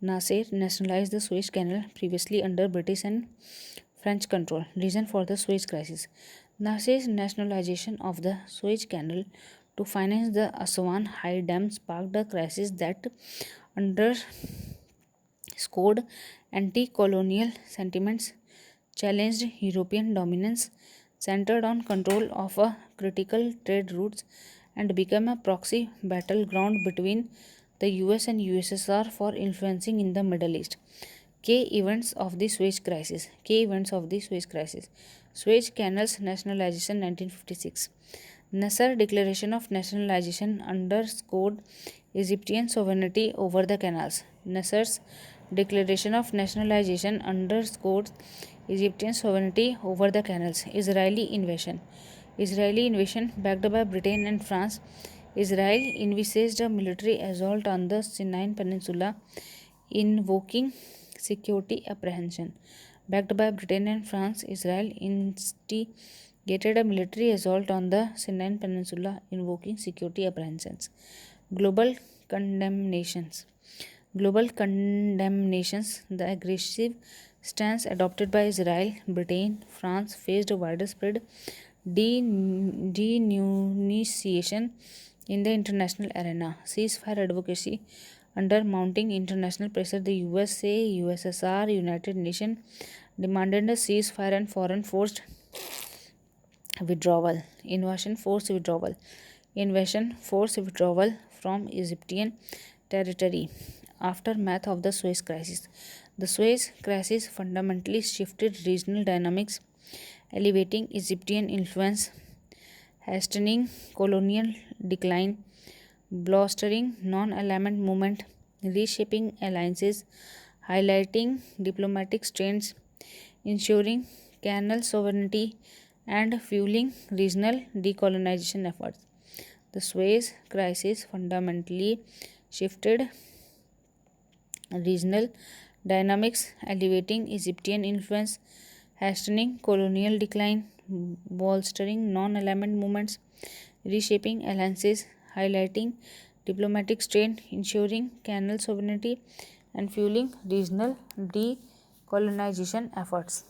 Nasser nationalized the Suez Canal, previously under British and French control. Reason for the Suez Crisis. Nasser's nationalization of the Suez Canal to finance the Aswan High Dam sparked a crisis that underscored anti-colonial sentiments, challenged European dominance, centered on control of a critical trade routes, and became a proxy battleground between the US and USSR for influencing in the Middle East. Key events of the Suez Crisis. Suez Canal's nationalization 1956. Nasser Declaration of Nationalization underscored Egyptian sovereignty over the canals. Nasser's Declaration of Nationalization underscored Egyptian sovereignty over the canals. Israeli invasion backed by Britain and France. Israel envisaged a military assault on the Sinai Peninsula, invoking security apprehension. Backed by Britain and France, Israel instigated a military assault on the Sinai Peninsula, invoking security apprehensions. Global condemnations. The aggressive stance adopted by Israel, Britain, France faced widespread denunciation in the international arena. Ceasefire advocacy. Under mounting international pressure, the USA, USSR, United Nations demanded a ceasefire and foreign forced withdrawal. Invasion force withdrawal from Egyptian territory. Aftermath of the Suez Crisis. The Suez Crisis fundamentally shifted regional dynamics, elevating Egyptian influence, hastening colonial decline, bolstering non-alignment movement, reshaping alliances, highlighting diplomatic strains, ensuring canal sovereignty, and fueling regional decolonization efforts. The Suez Crisis fundamentally shifted regional dynamics, elevating Egyptian influence, hastening colonial decline, bolstering non-alignment movements, reshaping alliances, highlighting diplomatic strain, ensuring canal sovereignty, and fueling regional decolonization efforts.